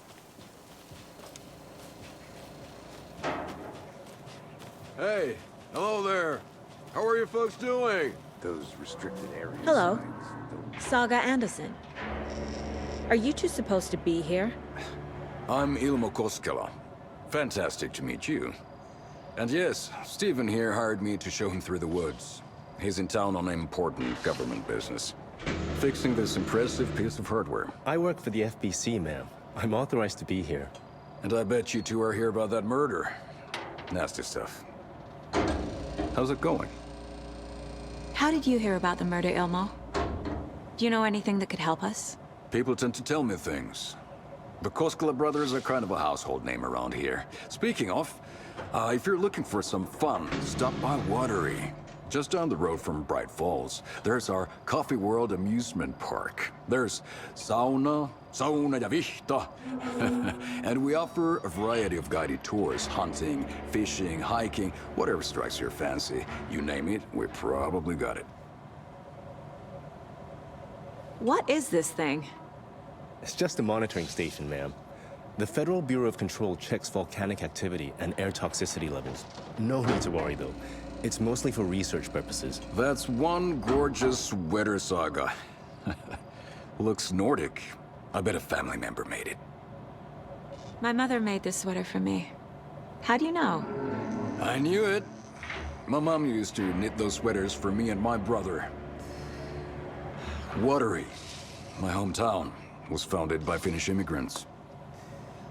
Hey, hello there. How are you folks doing? Those restricted areas. Hello. Saga Anderson. Are you two supposed to be here? I'm Ilmo Koskela. Fantastic to meet you. And yes, Stephen here hired me to show him through the woods. He's in town on important government business. Fixing this impressive piece of hardware. I work for the FBC, ma'am. I'm authorized to be here. And I bet you two are here about that murder. Nasty stuff. How's it going? How did you hear about the murder, Ilmo? Do you know anything that could help us? People tend to tell me things. The Koskela brothers are kind of a household name around here. Speaking of, if you're looking for some fun, stop by Watery. Just down the road from Bright Falls, there's our Coffee World amusement park. There's sauna ja vihta. And we offer a variety of guided tours, hunting, fishing, hiking, whatever strikes your fancy. You name it, we probably got it. What is this thing? It's just a monitoring station, ma'am. The Federal Bureau of Control checks volcanic activity and air toxicity levels. No need to worry, though. It's mostly for research purposes. That's one gorgeous sweater, Saga. Looks Nordic. I bet a family member made it. My mother made this sweater for me. How do you know? I knew it. My mom used to knit those sweaters for me and my brother. Watery, my hometown, was founded by Finnish immigrants.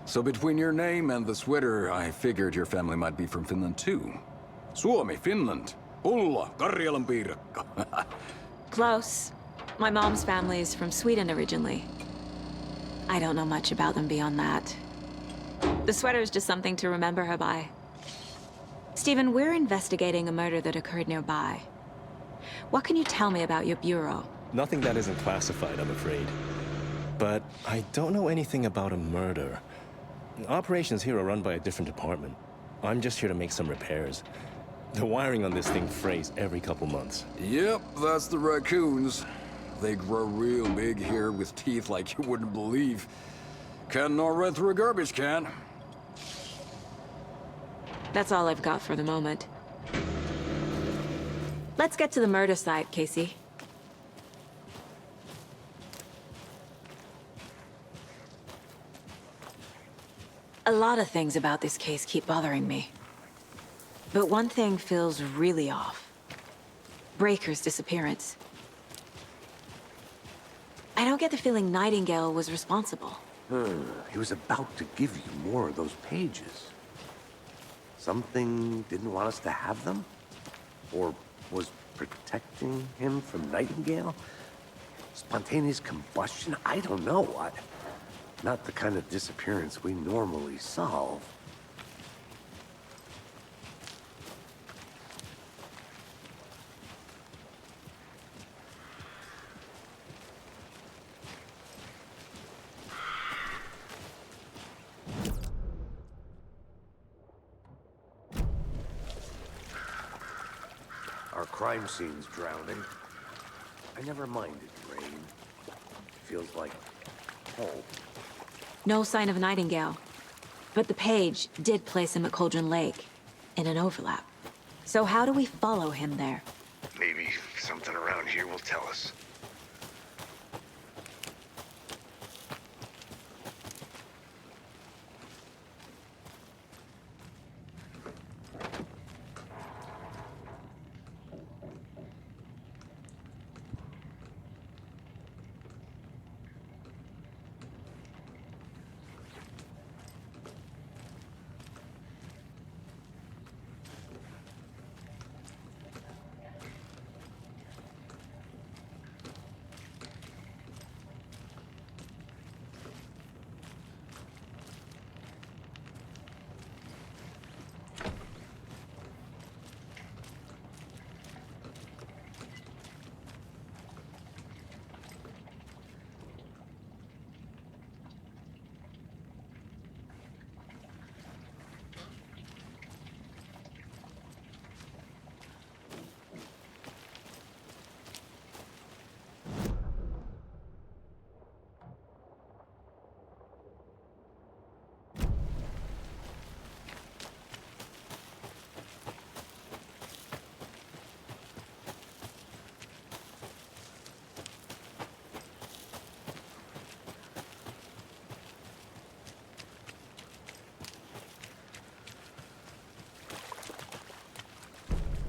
So between your name and the sweater, I figured your family might be from Finland too. Suomi, Finland. Ulla, Karjalan piirakka. Close. My mom's family is from Sweden originally. I don't know much about them beyond that. The sweater is just something to remember her by. Stephen, we're investigating a murder that occurred nearby. What can you tell me about your bureau? Nothing that isn't classified, I'm afraid. But I don't know anything about a murder. Operations here are run by a different department. I'm just here to make some repairs. The wiring on this thing frays every couple months. Yep, that's the raccoons. They grow real big here with teeth like you wouldn't believe. Can't gnaw right through a garbage can. That's all I've got for the moment. Let's get to the murder site, Casey. A lot of things about this case keep bothering me. But one thing feels really off. Breaker's disappearance. I don't get the feeling Nightingale was responsible. He was about to give you more of those pages. Something didn't want us to have them? Or was protecting him from Nightingale? Spontaneous combustion? I don't know. Not the kind of disappearance we normally solve. Our crime scene's drowning. I never minded rain. Feels like home. No sign of Nightingale. But the page did place him at Cauldron Lake, in an overlap. So how do we follow him there? Maybe something around here will tell us.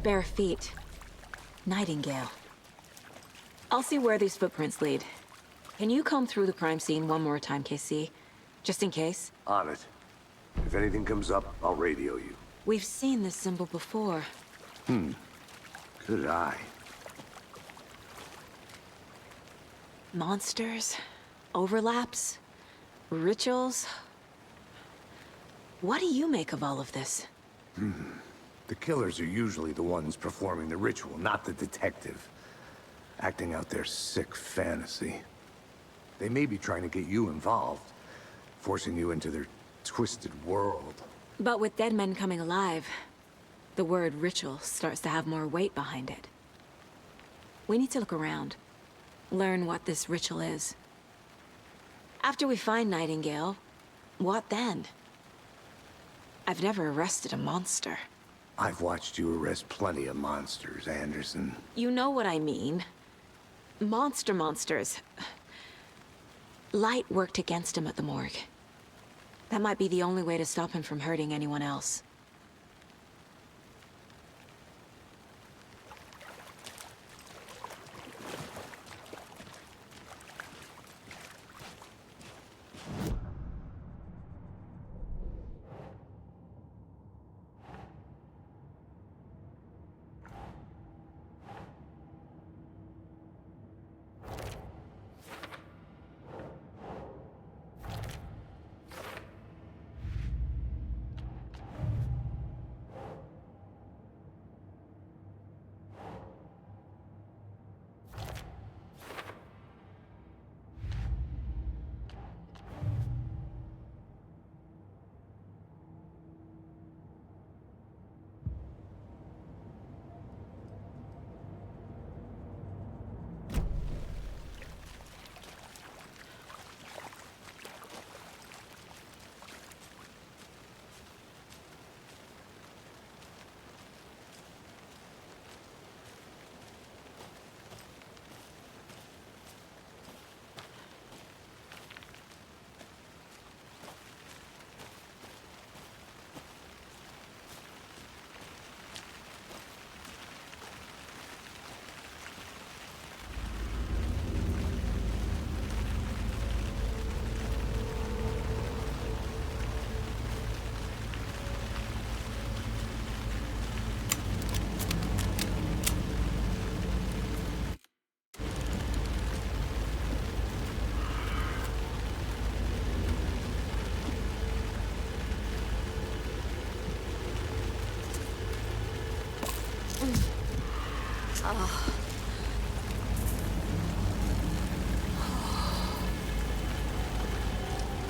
bare feet. Nightingale. I'll see where these footprints lead. Can you comb through the crime scene one more time, KC? Just in case? On it. If anything comes up, I'll radio you. We've seen this symbol before. Good eye. Monsters, overlaps, rituals. What do you make of all of this? The killers are usually the ones performing the ritual, not the detective. Acting out their sick fantasy. They may be trying to get you involved, forcing you into their twisted world. But with dead men coming alive, the word ritual starts to have more weight behind it. We need to look around. Learn what this ritual is. After we find Nightingale, what then? I've never arrested a monster. I've watched you arrest plenty of monsters, Anderson. You know what I mean. Monsters. Light worked against him at the morgue. That might be the only way to stop him from hurting anyone else.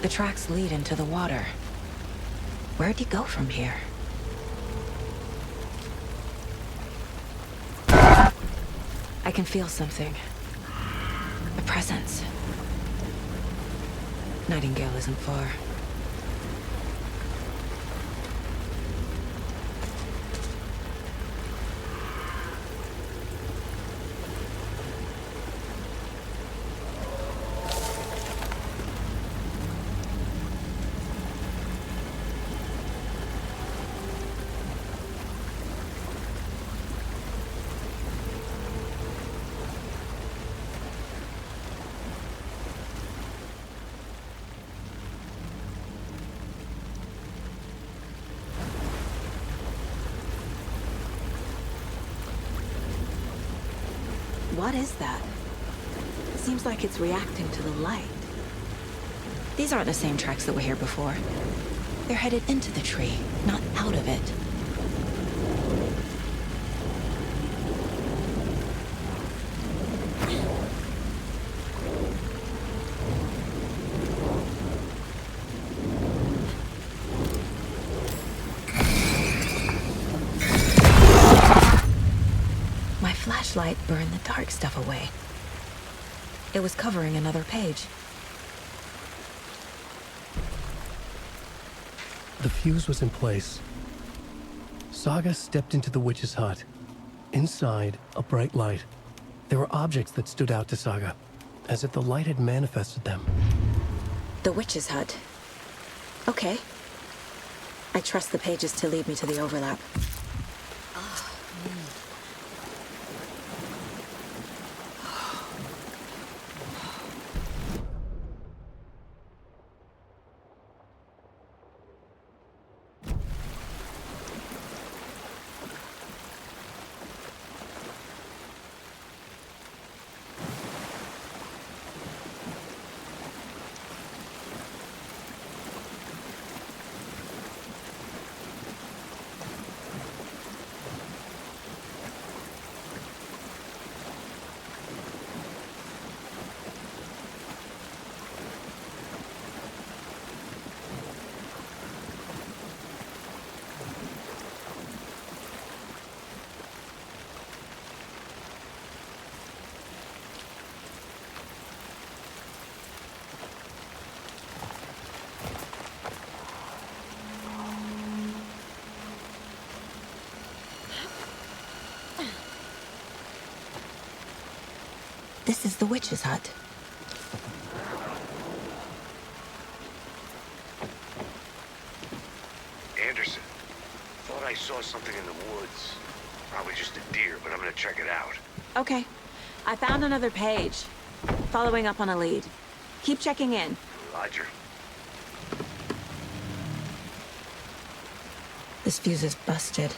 The tracks lead into the water. Where'd he go from here? I can feel something. A presence. Nightingale isn't far. What is that? It seems like it's reacting to the light. These aren't the same tracks that were here before. They're headed into the tree, not out of it. Flashlight burned the dark stuff away. It was covering another page. The fuse was in place. Saga stepped into the witch's hut. Inside, a bright light. There were objects that stood out to Saga, as if the light had manifested them. The witch's hut. Okay. I trust the pages to lead me to the overlap. This is the witch's hut. Anderson, thought I saw something in the woods. Probably just a deer, but I'm gonna check it out. Okay. I found another page. Following up on a lead. Keep checking in. Roger. This fuse is busted.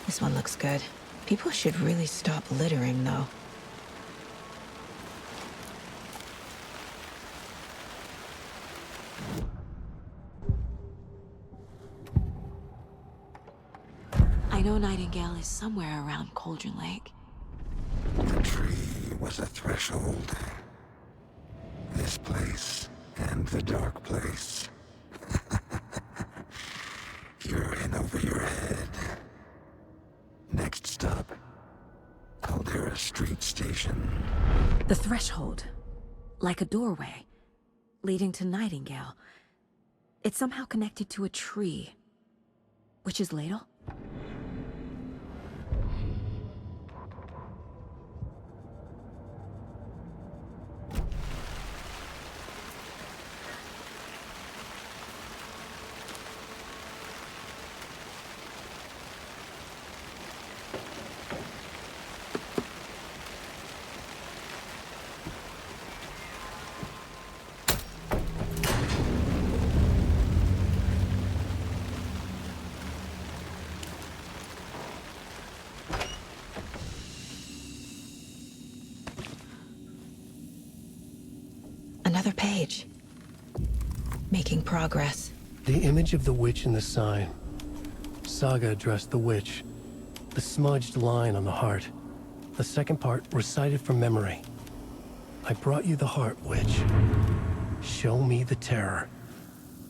This one looks good. People should really stop littering, though. I know Nightingale is somewhere around Cauldron Lake. The tree was a threshold. This place and the dark place. You're in over your head. Next stop, Caldera Street Station. The threshold. Like a doorway. Leading to Nightingale. It's somehow connected to a tree. Witch's ladle? Another page. Making progress. The image of the witch in the sign. Saga addressed the witch. The smudged line on the heart. The second part recited from memory. I brought you the heart, witch. Show me the terror.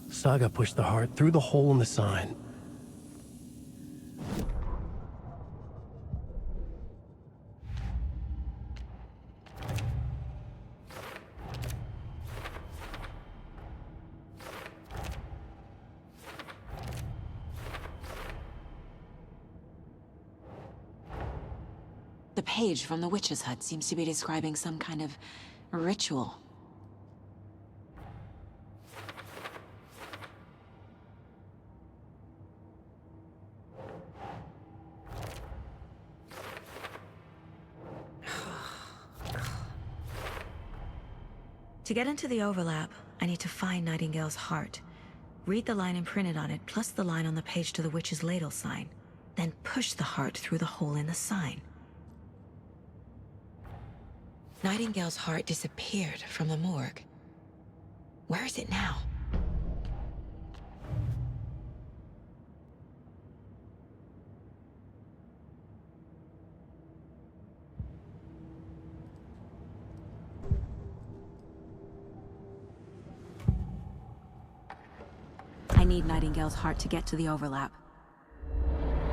Saga pushed the heart through the hole in the sign. The page from the witch's hut seems to be describing some kind of ritual. To get into the overlap, I need to find Nightingale's heart. Read the line imprinted on it, plus the line on the page to the witch's ladle sign. Then push the heart through the hole in the sign. Nightingale's heart disappeared from the morgue. Where is it now? I need Nightingale's heart to get to the overlap.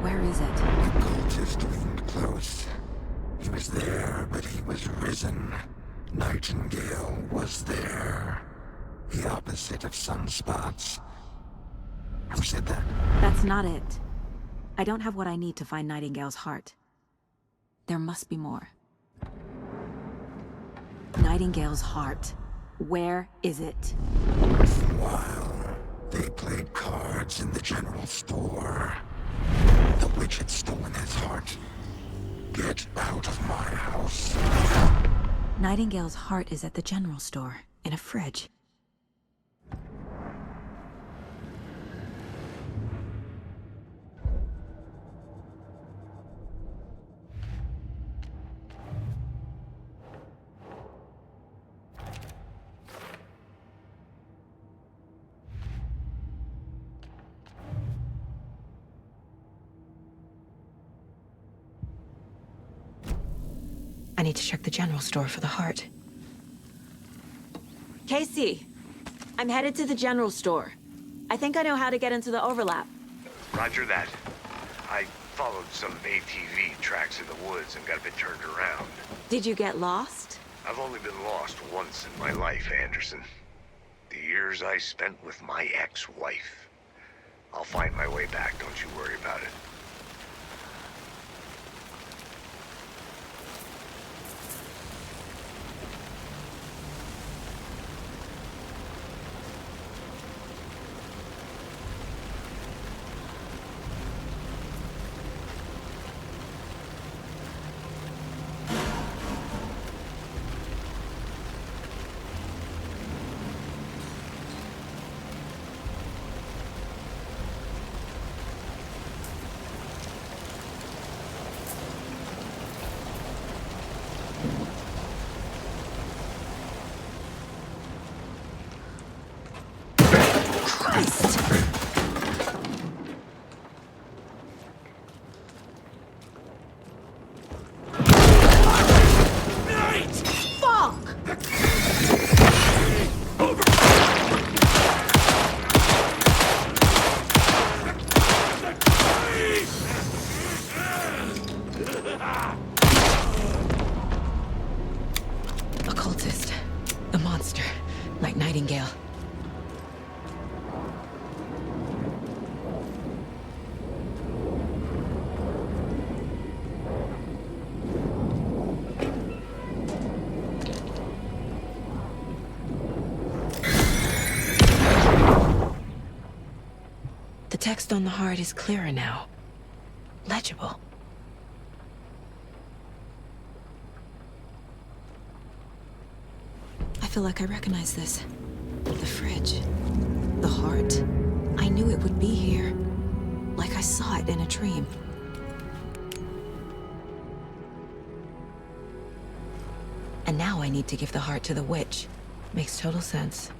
Where is it? The cultist leaned close. He was there, but he was risen. Nightingale was there. The opposite of sunspots. Who said that? That's not it. I don't have what I need to find Nightingale's heart. There must be more. Nightingale's heart. Where is it? While they played cards in the general store, the witch had stolen his heart. Get out of my house. Nightingale's heart is at the general store, in a fridge. I need to check the general store for the heart. Casey, I'm headed to the general store. I think I know how to get into the overlap. Roger that. I followed some ATV tracks in the woods and got a bit turned around. Did you get lost? I've only been lost once in my life, Anderson. The years I spent with my ex-wife. I'll find my way back, don't you worry about it. Occultist. A monster. Like Nightingale. The text on the heart is clearer now. Legible. I feel like I recognize this. The fridge. The heart. I knew it would be here. Like I saw it in a dream. And now I need to give the heart to the witch. Makes total sense.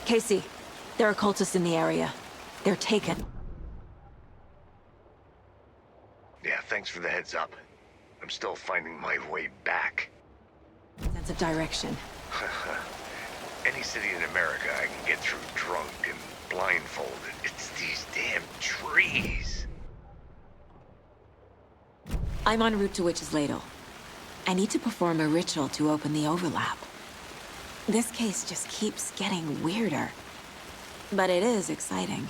Casey, there are cultists in the area. They're taken. Yeah, thanks for the heads up. I'm still finding my way back. Sense of direction. Any city in America I can get through drunk and blindfolded. It's these damn trees. I'm en route to Witch's Ladle. I need to perform a ritual to open the overlap. This case just keeps getting weirder. But it is exciting.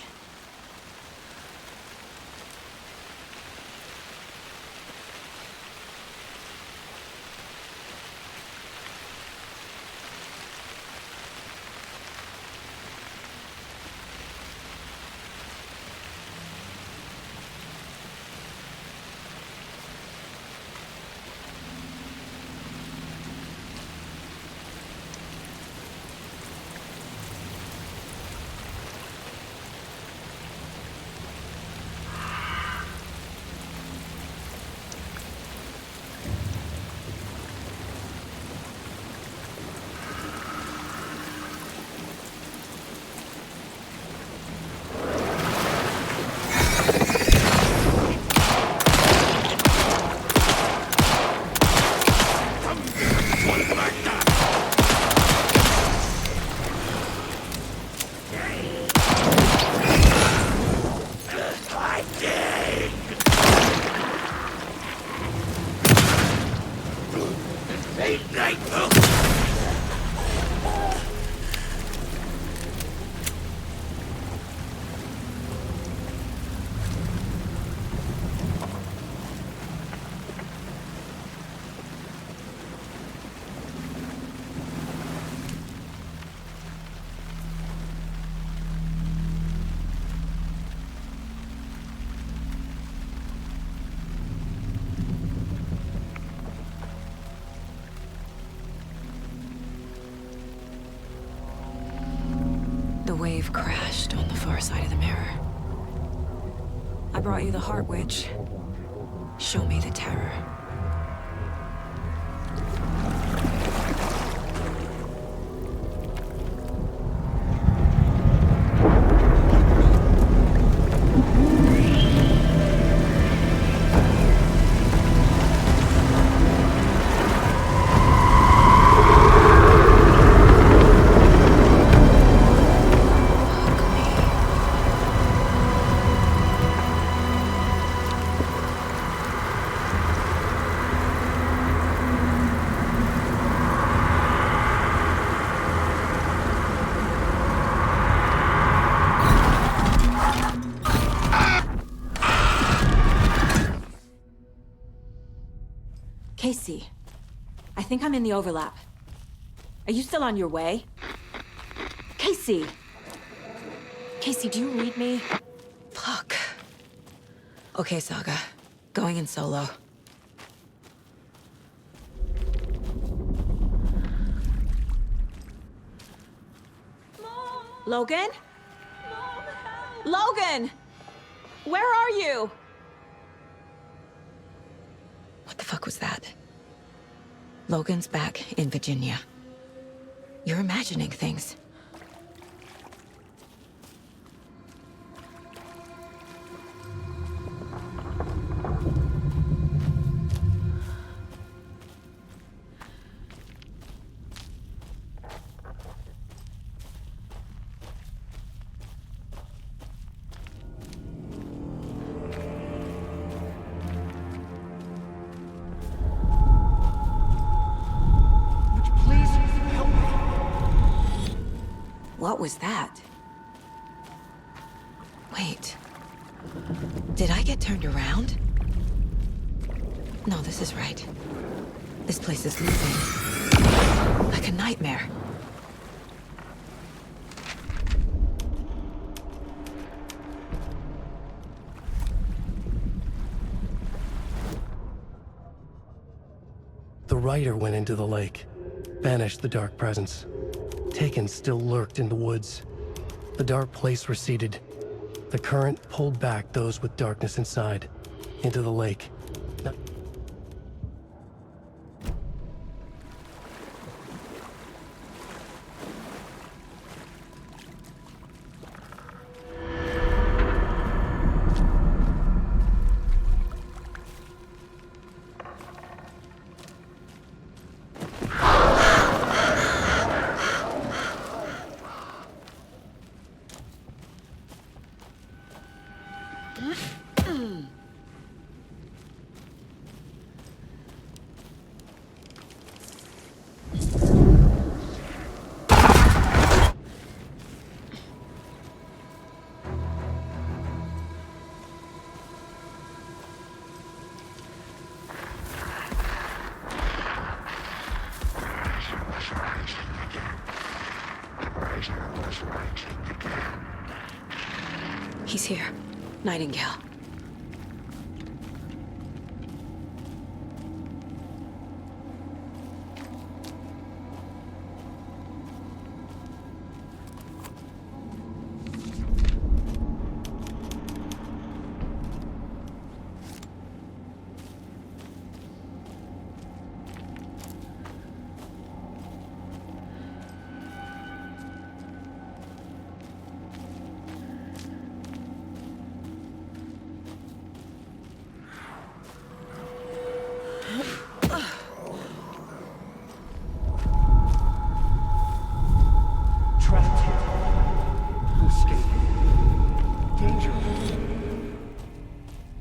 The wave crashed on the far side of the mirror. I brought you the heart witch. Show me the terror. Casey, I think I'm in the overlap. Are you still on your way? Casey! Casey, do you read me? Fuck. Okay, Saga. Going in solo. Logan? Logan! Where are you? What the fuck was that? Logan's back in Virginia. You're imagining things. What was that? Wait. Did I get turned around? No, this is right. This place is moving. Like a nightmare. The rider went into the lake, banished the dark presence. Taken still lurked in the woods. The dark place receded. The current pulled back those with darkness inside, into the lake. He's here. Nightingale.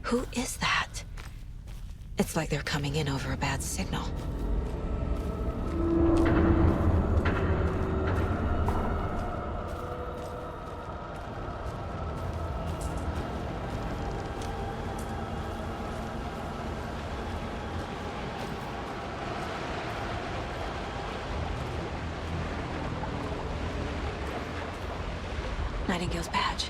Who is that? It's like they're coming in over a bad signal. Nightingale's badge.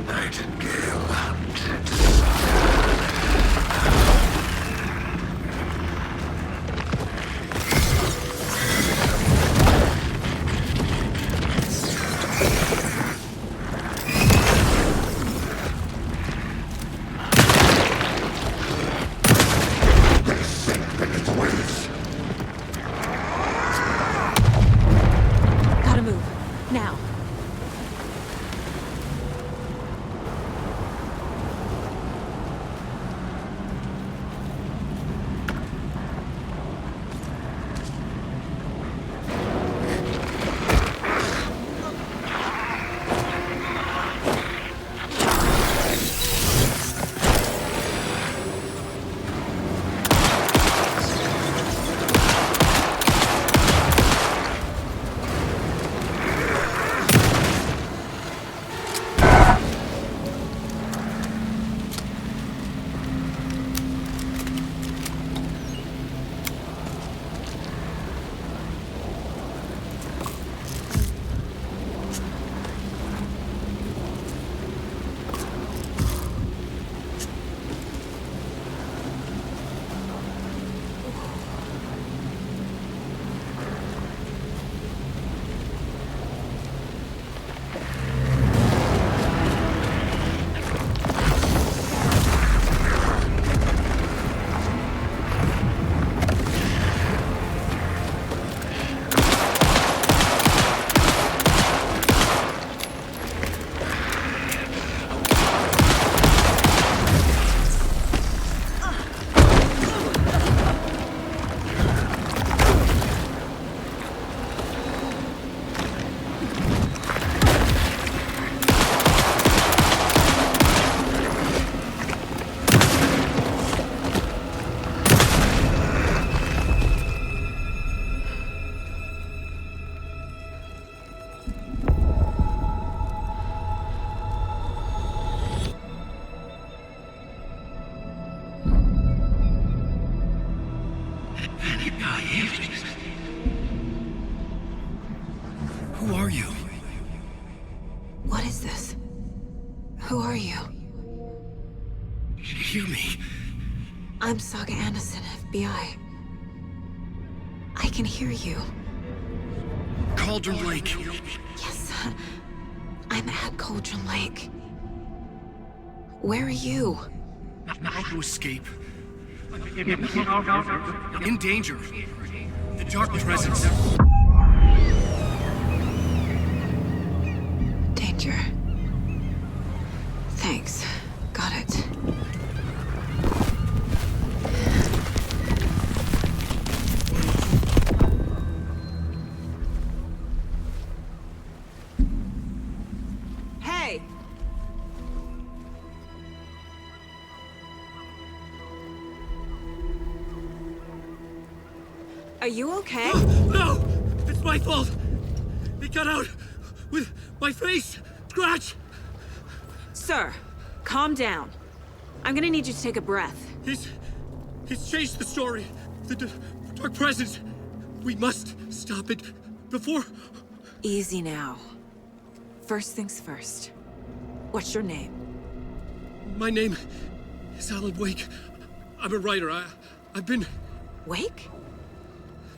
Nightingale hunted. Gotta move. Now. Who are you? What is this? Who are you? Hear me. I'm Saga Anderson, FBI. I can hear you. Cauldron Lake. Yes, I'm at Cauldron Lake. Where are you? Not to escape. In danger. The Dark Presence. Danger. Thanks. Got it. Hey! Are you okay? No! It's my fault! It got out with my face! Scratch! Sir, calm down. I'm gonna need you to take a breath. He's changed the story. The Dark Presence. We must stop it before... Easy now. First things first. What's your name? My name is Alan Wake. I'm a writer. I've been... Wake?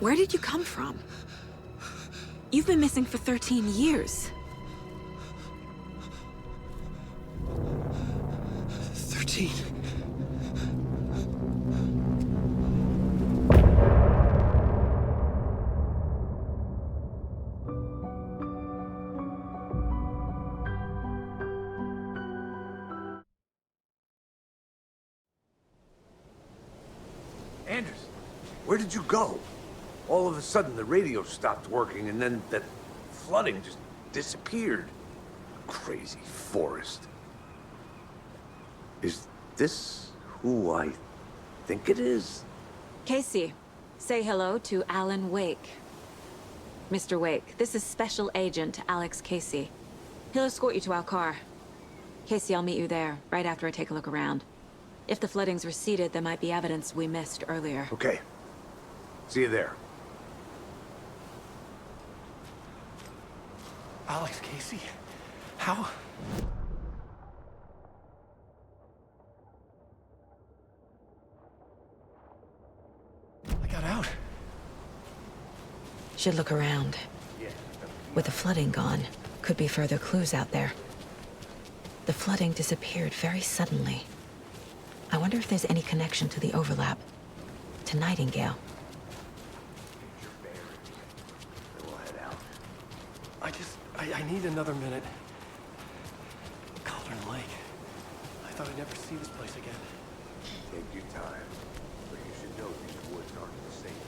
Where did you come from? You've been missing for 13 years. 13. Anders, where did you go? All of a sudden, the radio stopped working, and then that flooding just disappeared. Crazy forest. Is this who I think it is? Casey, say hello to Alan Wake. Mr. Wake, this is Special Agent Alex Casey. He'll escort you to our car. Casey, I'll meet you there, right after I take a look around. If the flooding's receded, there might be evidence we missed earlier. Okay. See you there. Alex Casey? How? I got out. Should look around. With the flooding gone, could be further clues out there. The flooding disappeared very suddenly. I wonder if there's any connection to the overlap. To Nightingale. I need another minute. Cauldron Lake. I thought I'd never see this place again. Take your time. But you should know these woods aren't the safest.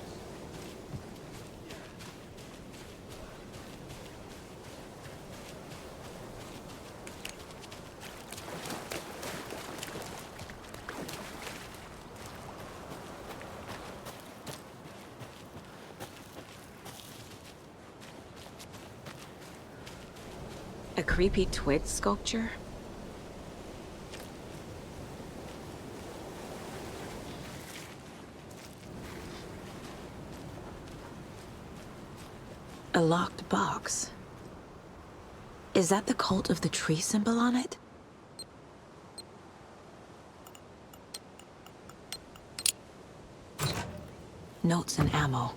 A creepy twig sculpture? A locked box. Is that the cult of the tree symbol on it? Notes and ammo.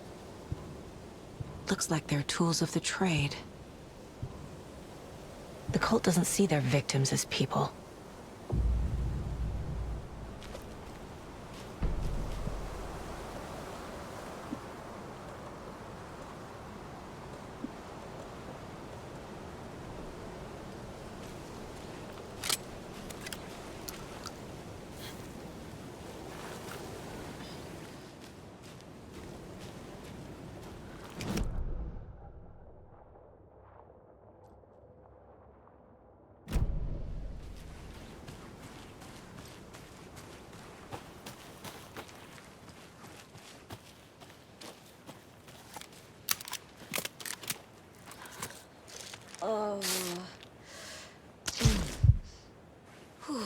Looks like they're tools of the trade. The cult doesn't see their victims as people. Oh. Whew.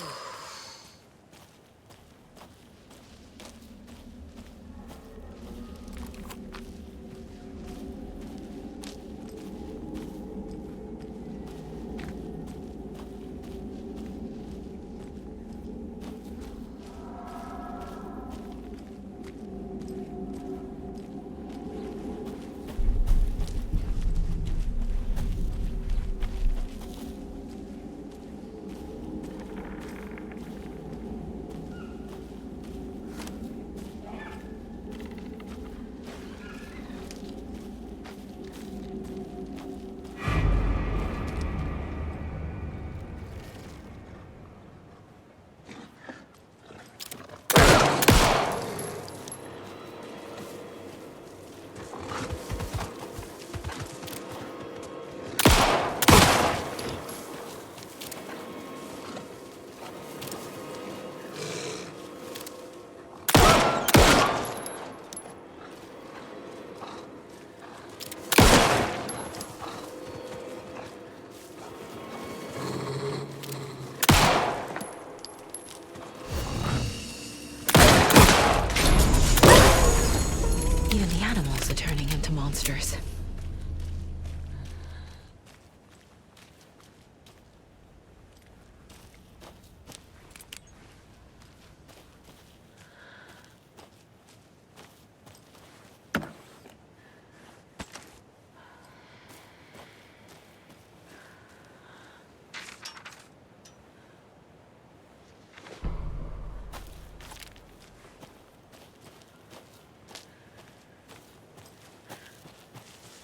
Monsters.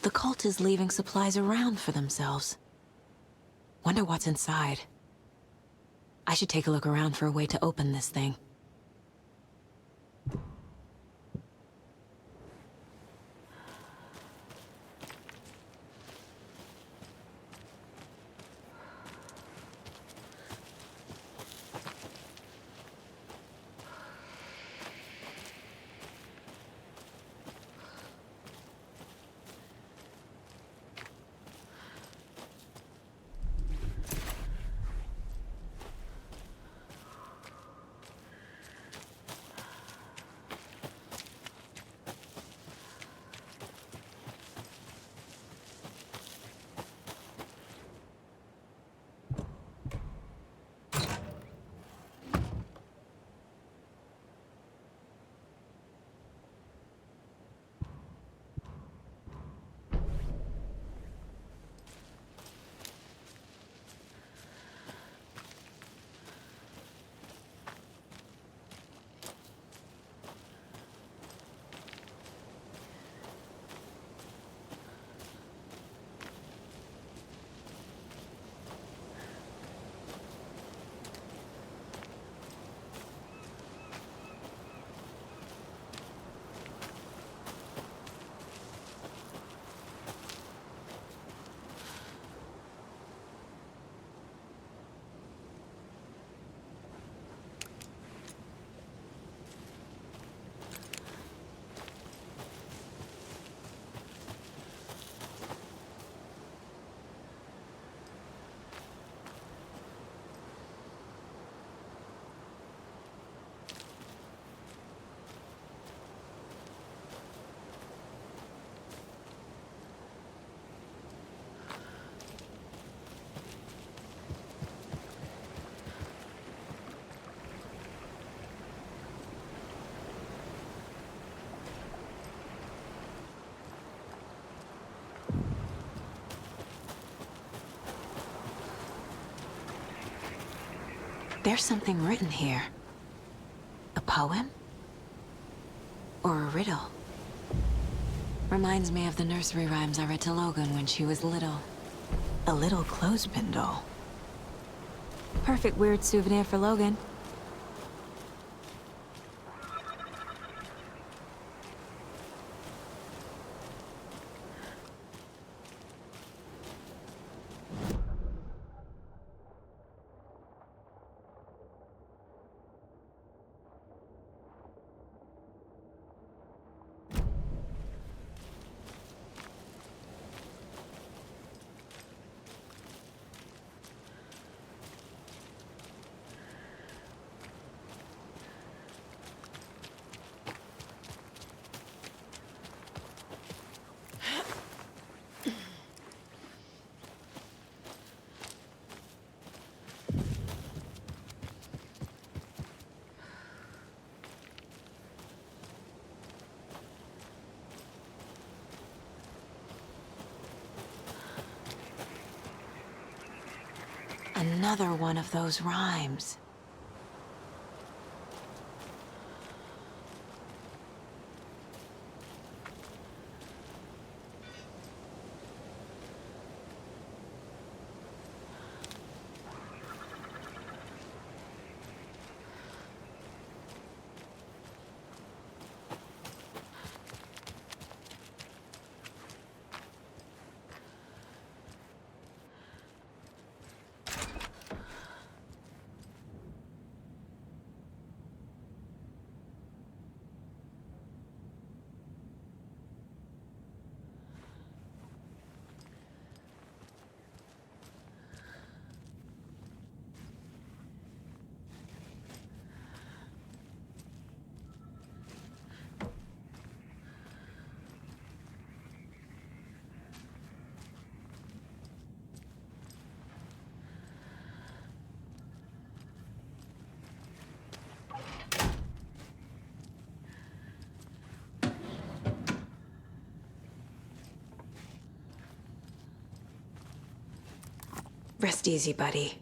The cult is leaving supplies around for themselves. Wonder what's inside. I should take a look around for a way to open this thing. There's something written here. A poem? Or a riddle? Reminds me of the nursery rhymes I read to Logan when she was little. A little clothespin doll. Perfect weird souvenir for Logan. Another one of those rhymes. Rest easy, buddy.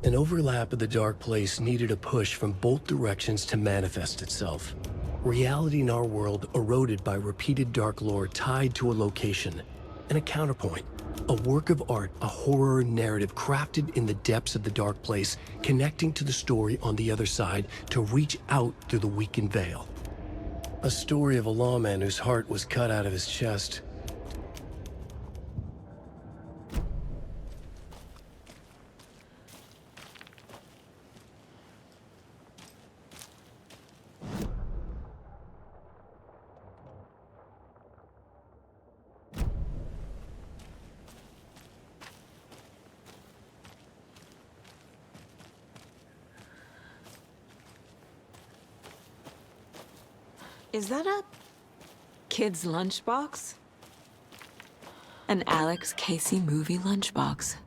An overlap of the dark place needed a push from both directions to manifest itself. Reality in our world eroded by repeated dark lore tied to a location, and a counterpoint, a work of art, a horror narrative crafted in the depths of the dark place, connecting to the story on the other side to reach out through the weakened veil. A story of a lawman whose heart was cut out of his chest. Is that a kid's lunchbox? An Alex Casey movie lunchbox.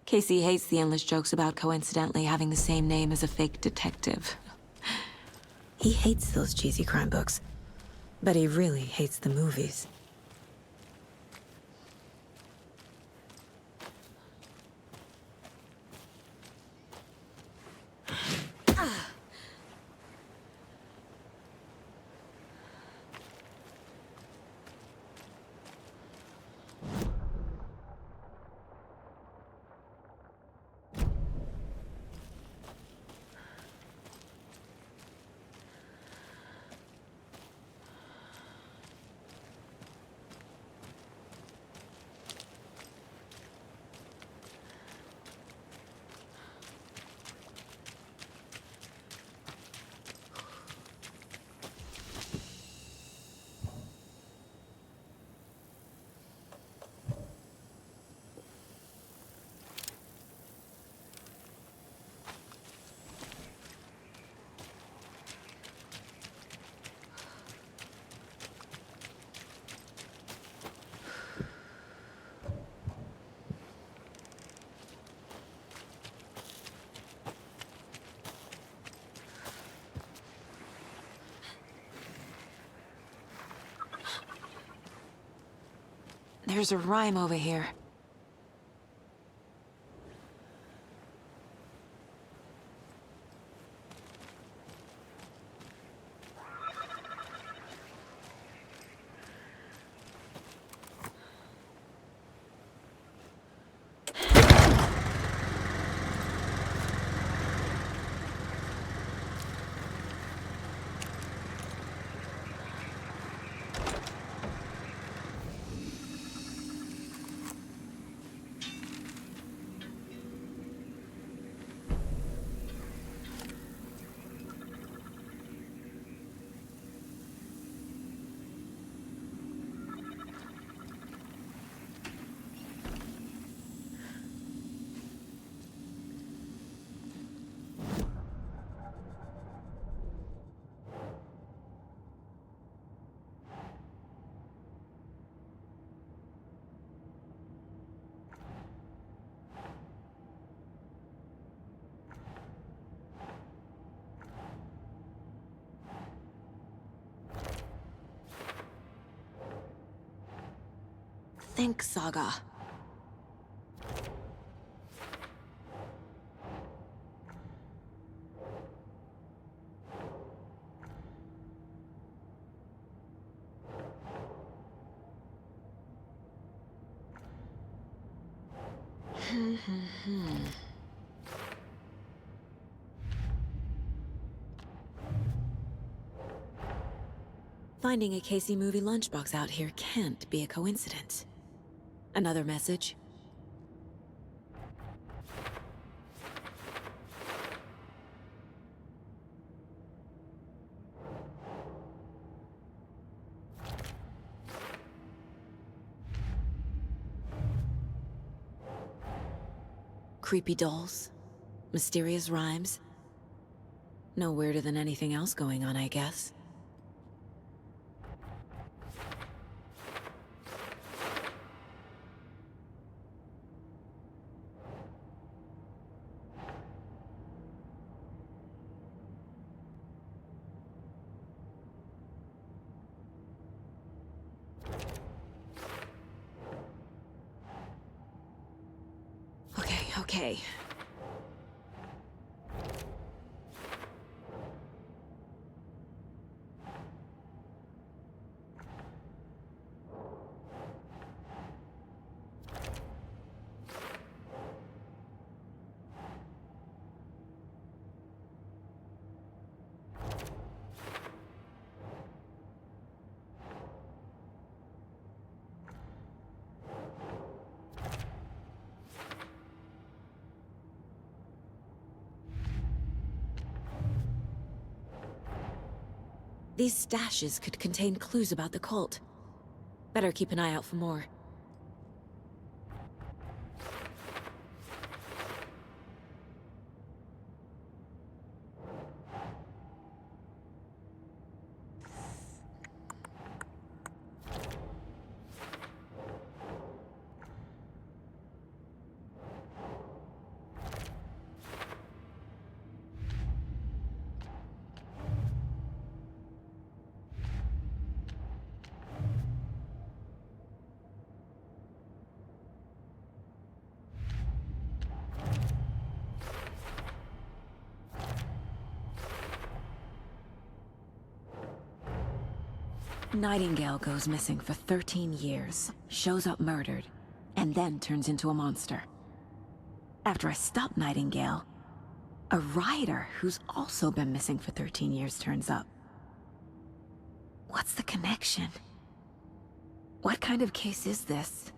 Casey hates the endless jokes about coincidentally having the same name as a fake detective. He hates those cheesy crime books, but he really hates the movies. There's a rhyme over here. Think, Saga. Finding a Casey movie lunchbox out here can't be a coincidence. Another message? Creepy dolls, mysterious rhymes. No weirder than anything else going on, I guess. Okay. These stashes could contain clues about the cult. Better keep an eye out for more. Nightingale goes missing for 13 years, shows up murdered, and then turns into a monster. After I stop Nightingale, a rider who's also been missing for 13 years turns up. What's the connection? What kind of case is this?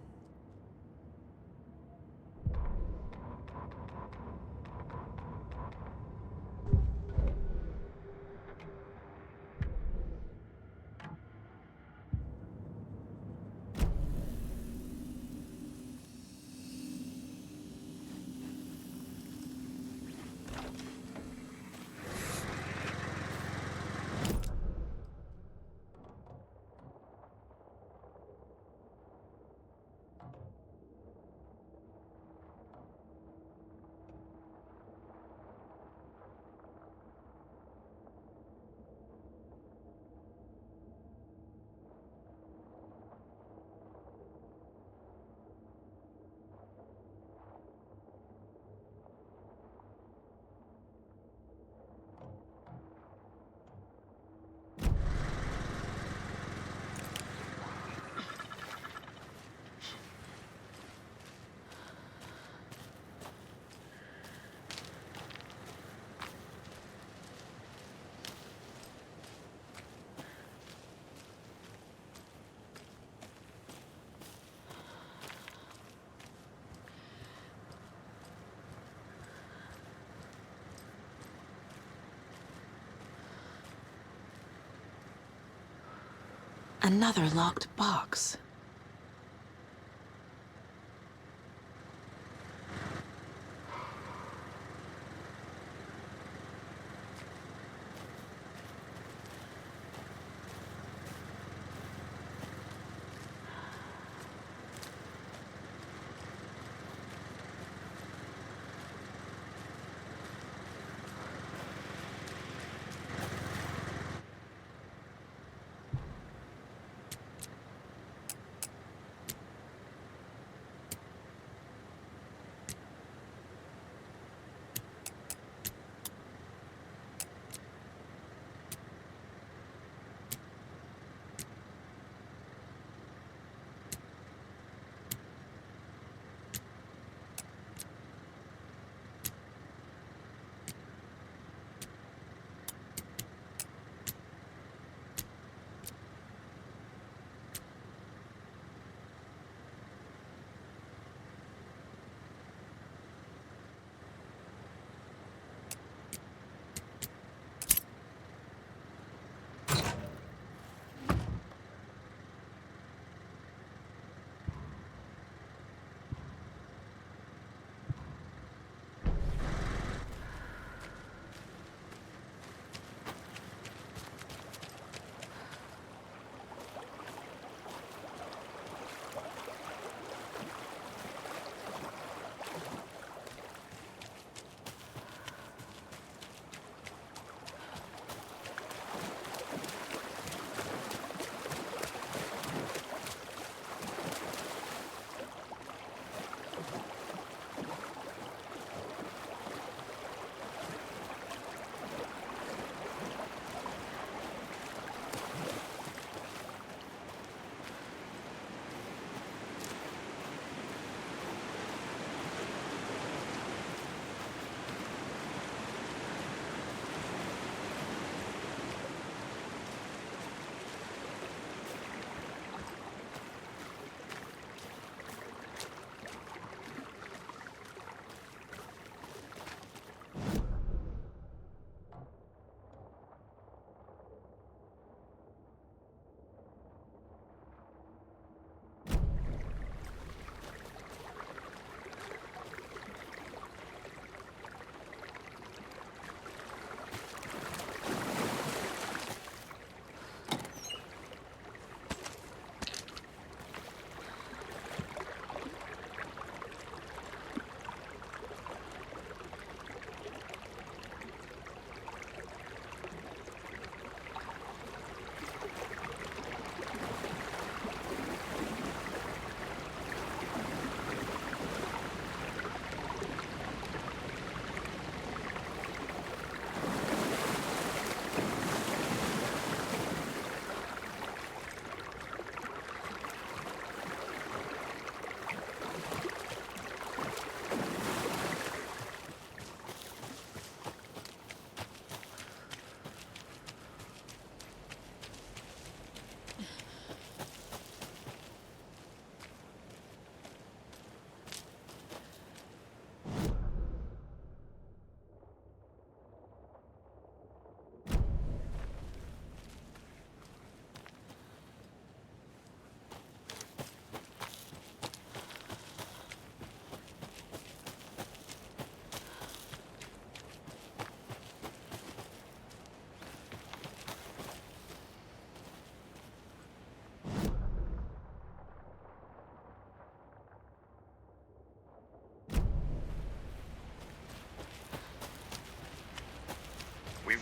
Another locked box.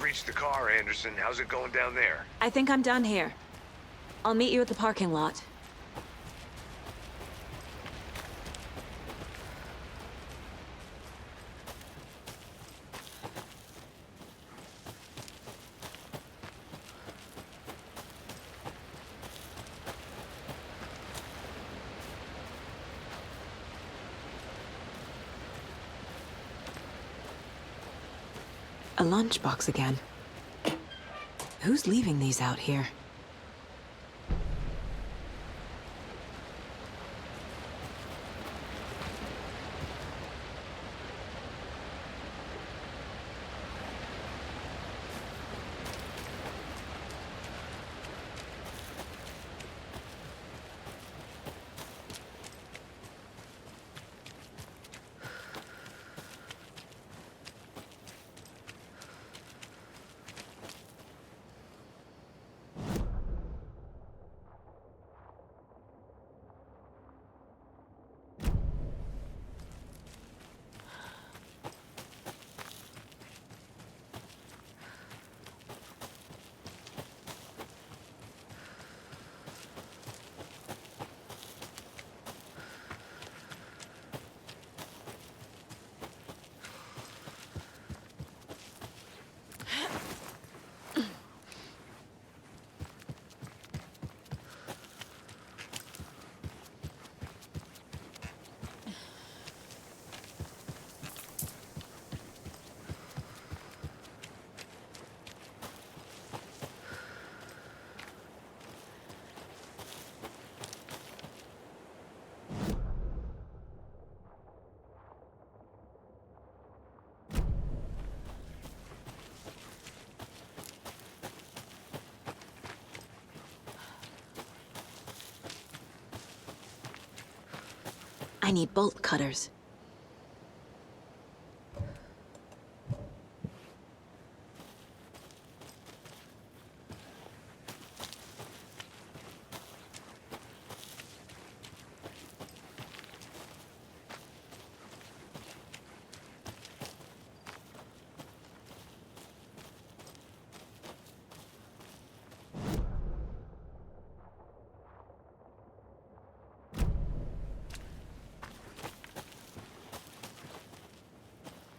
reached the car, Anderson. How's it going down there? I think I'm done here. I'll meet you at the parking lot. A lunchbox again. Who's leaving these out here? I need bolt cutters.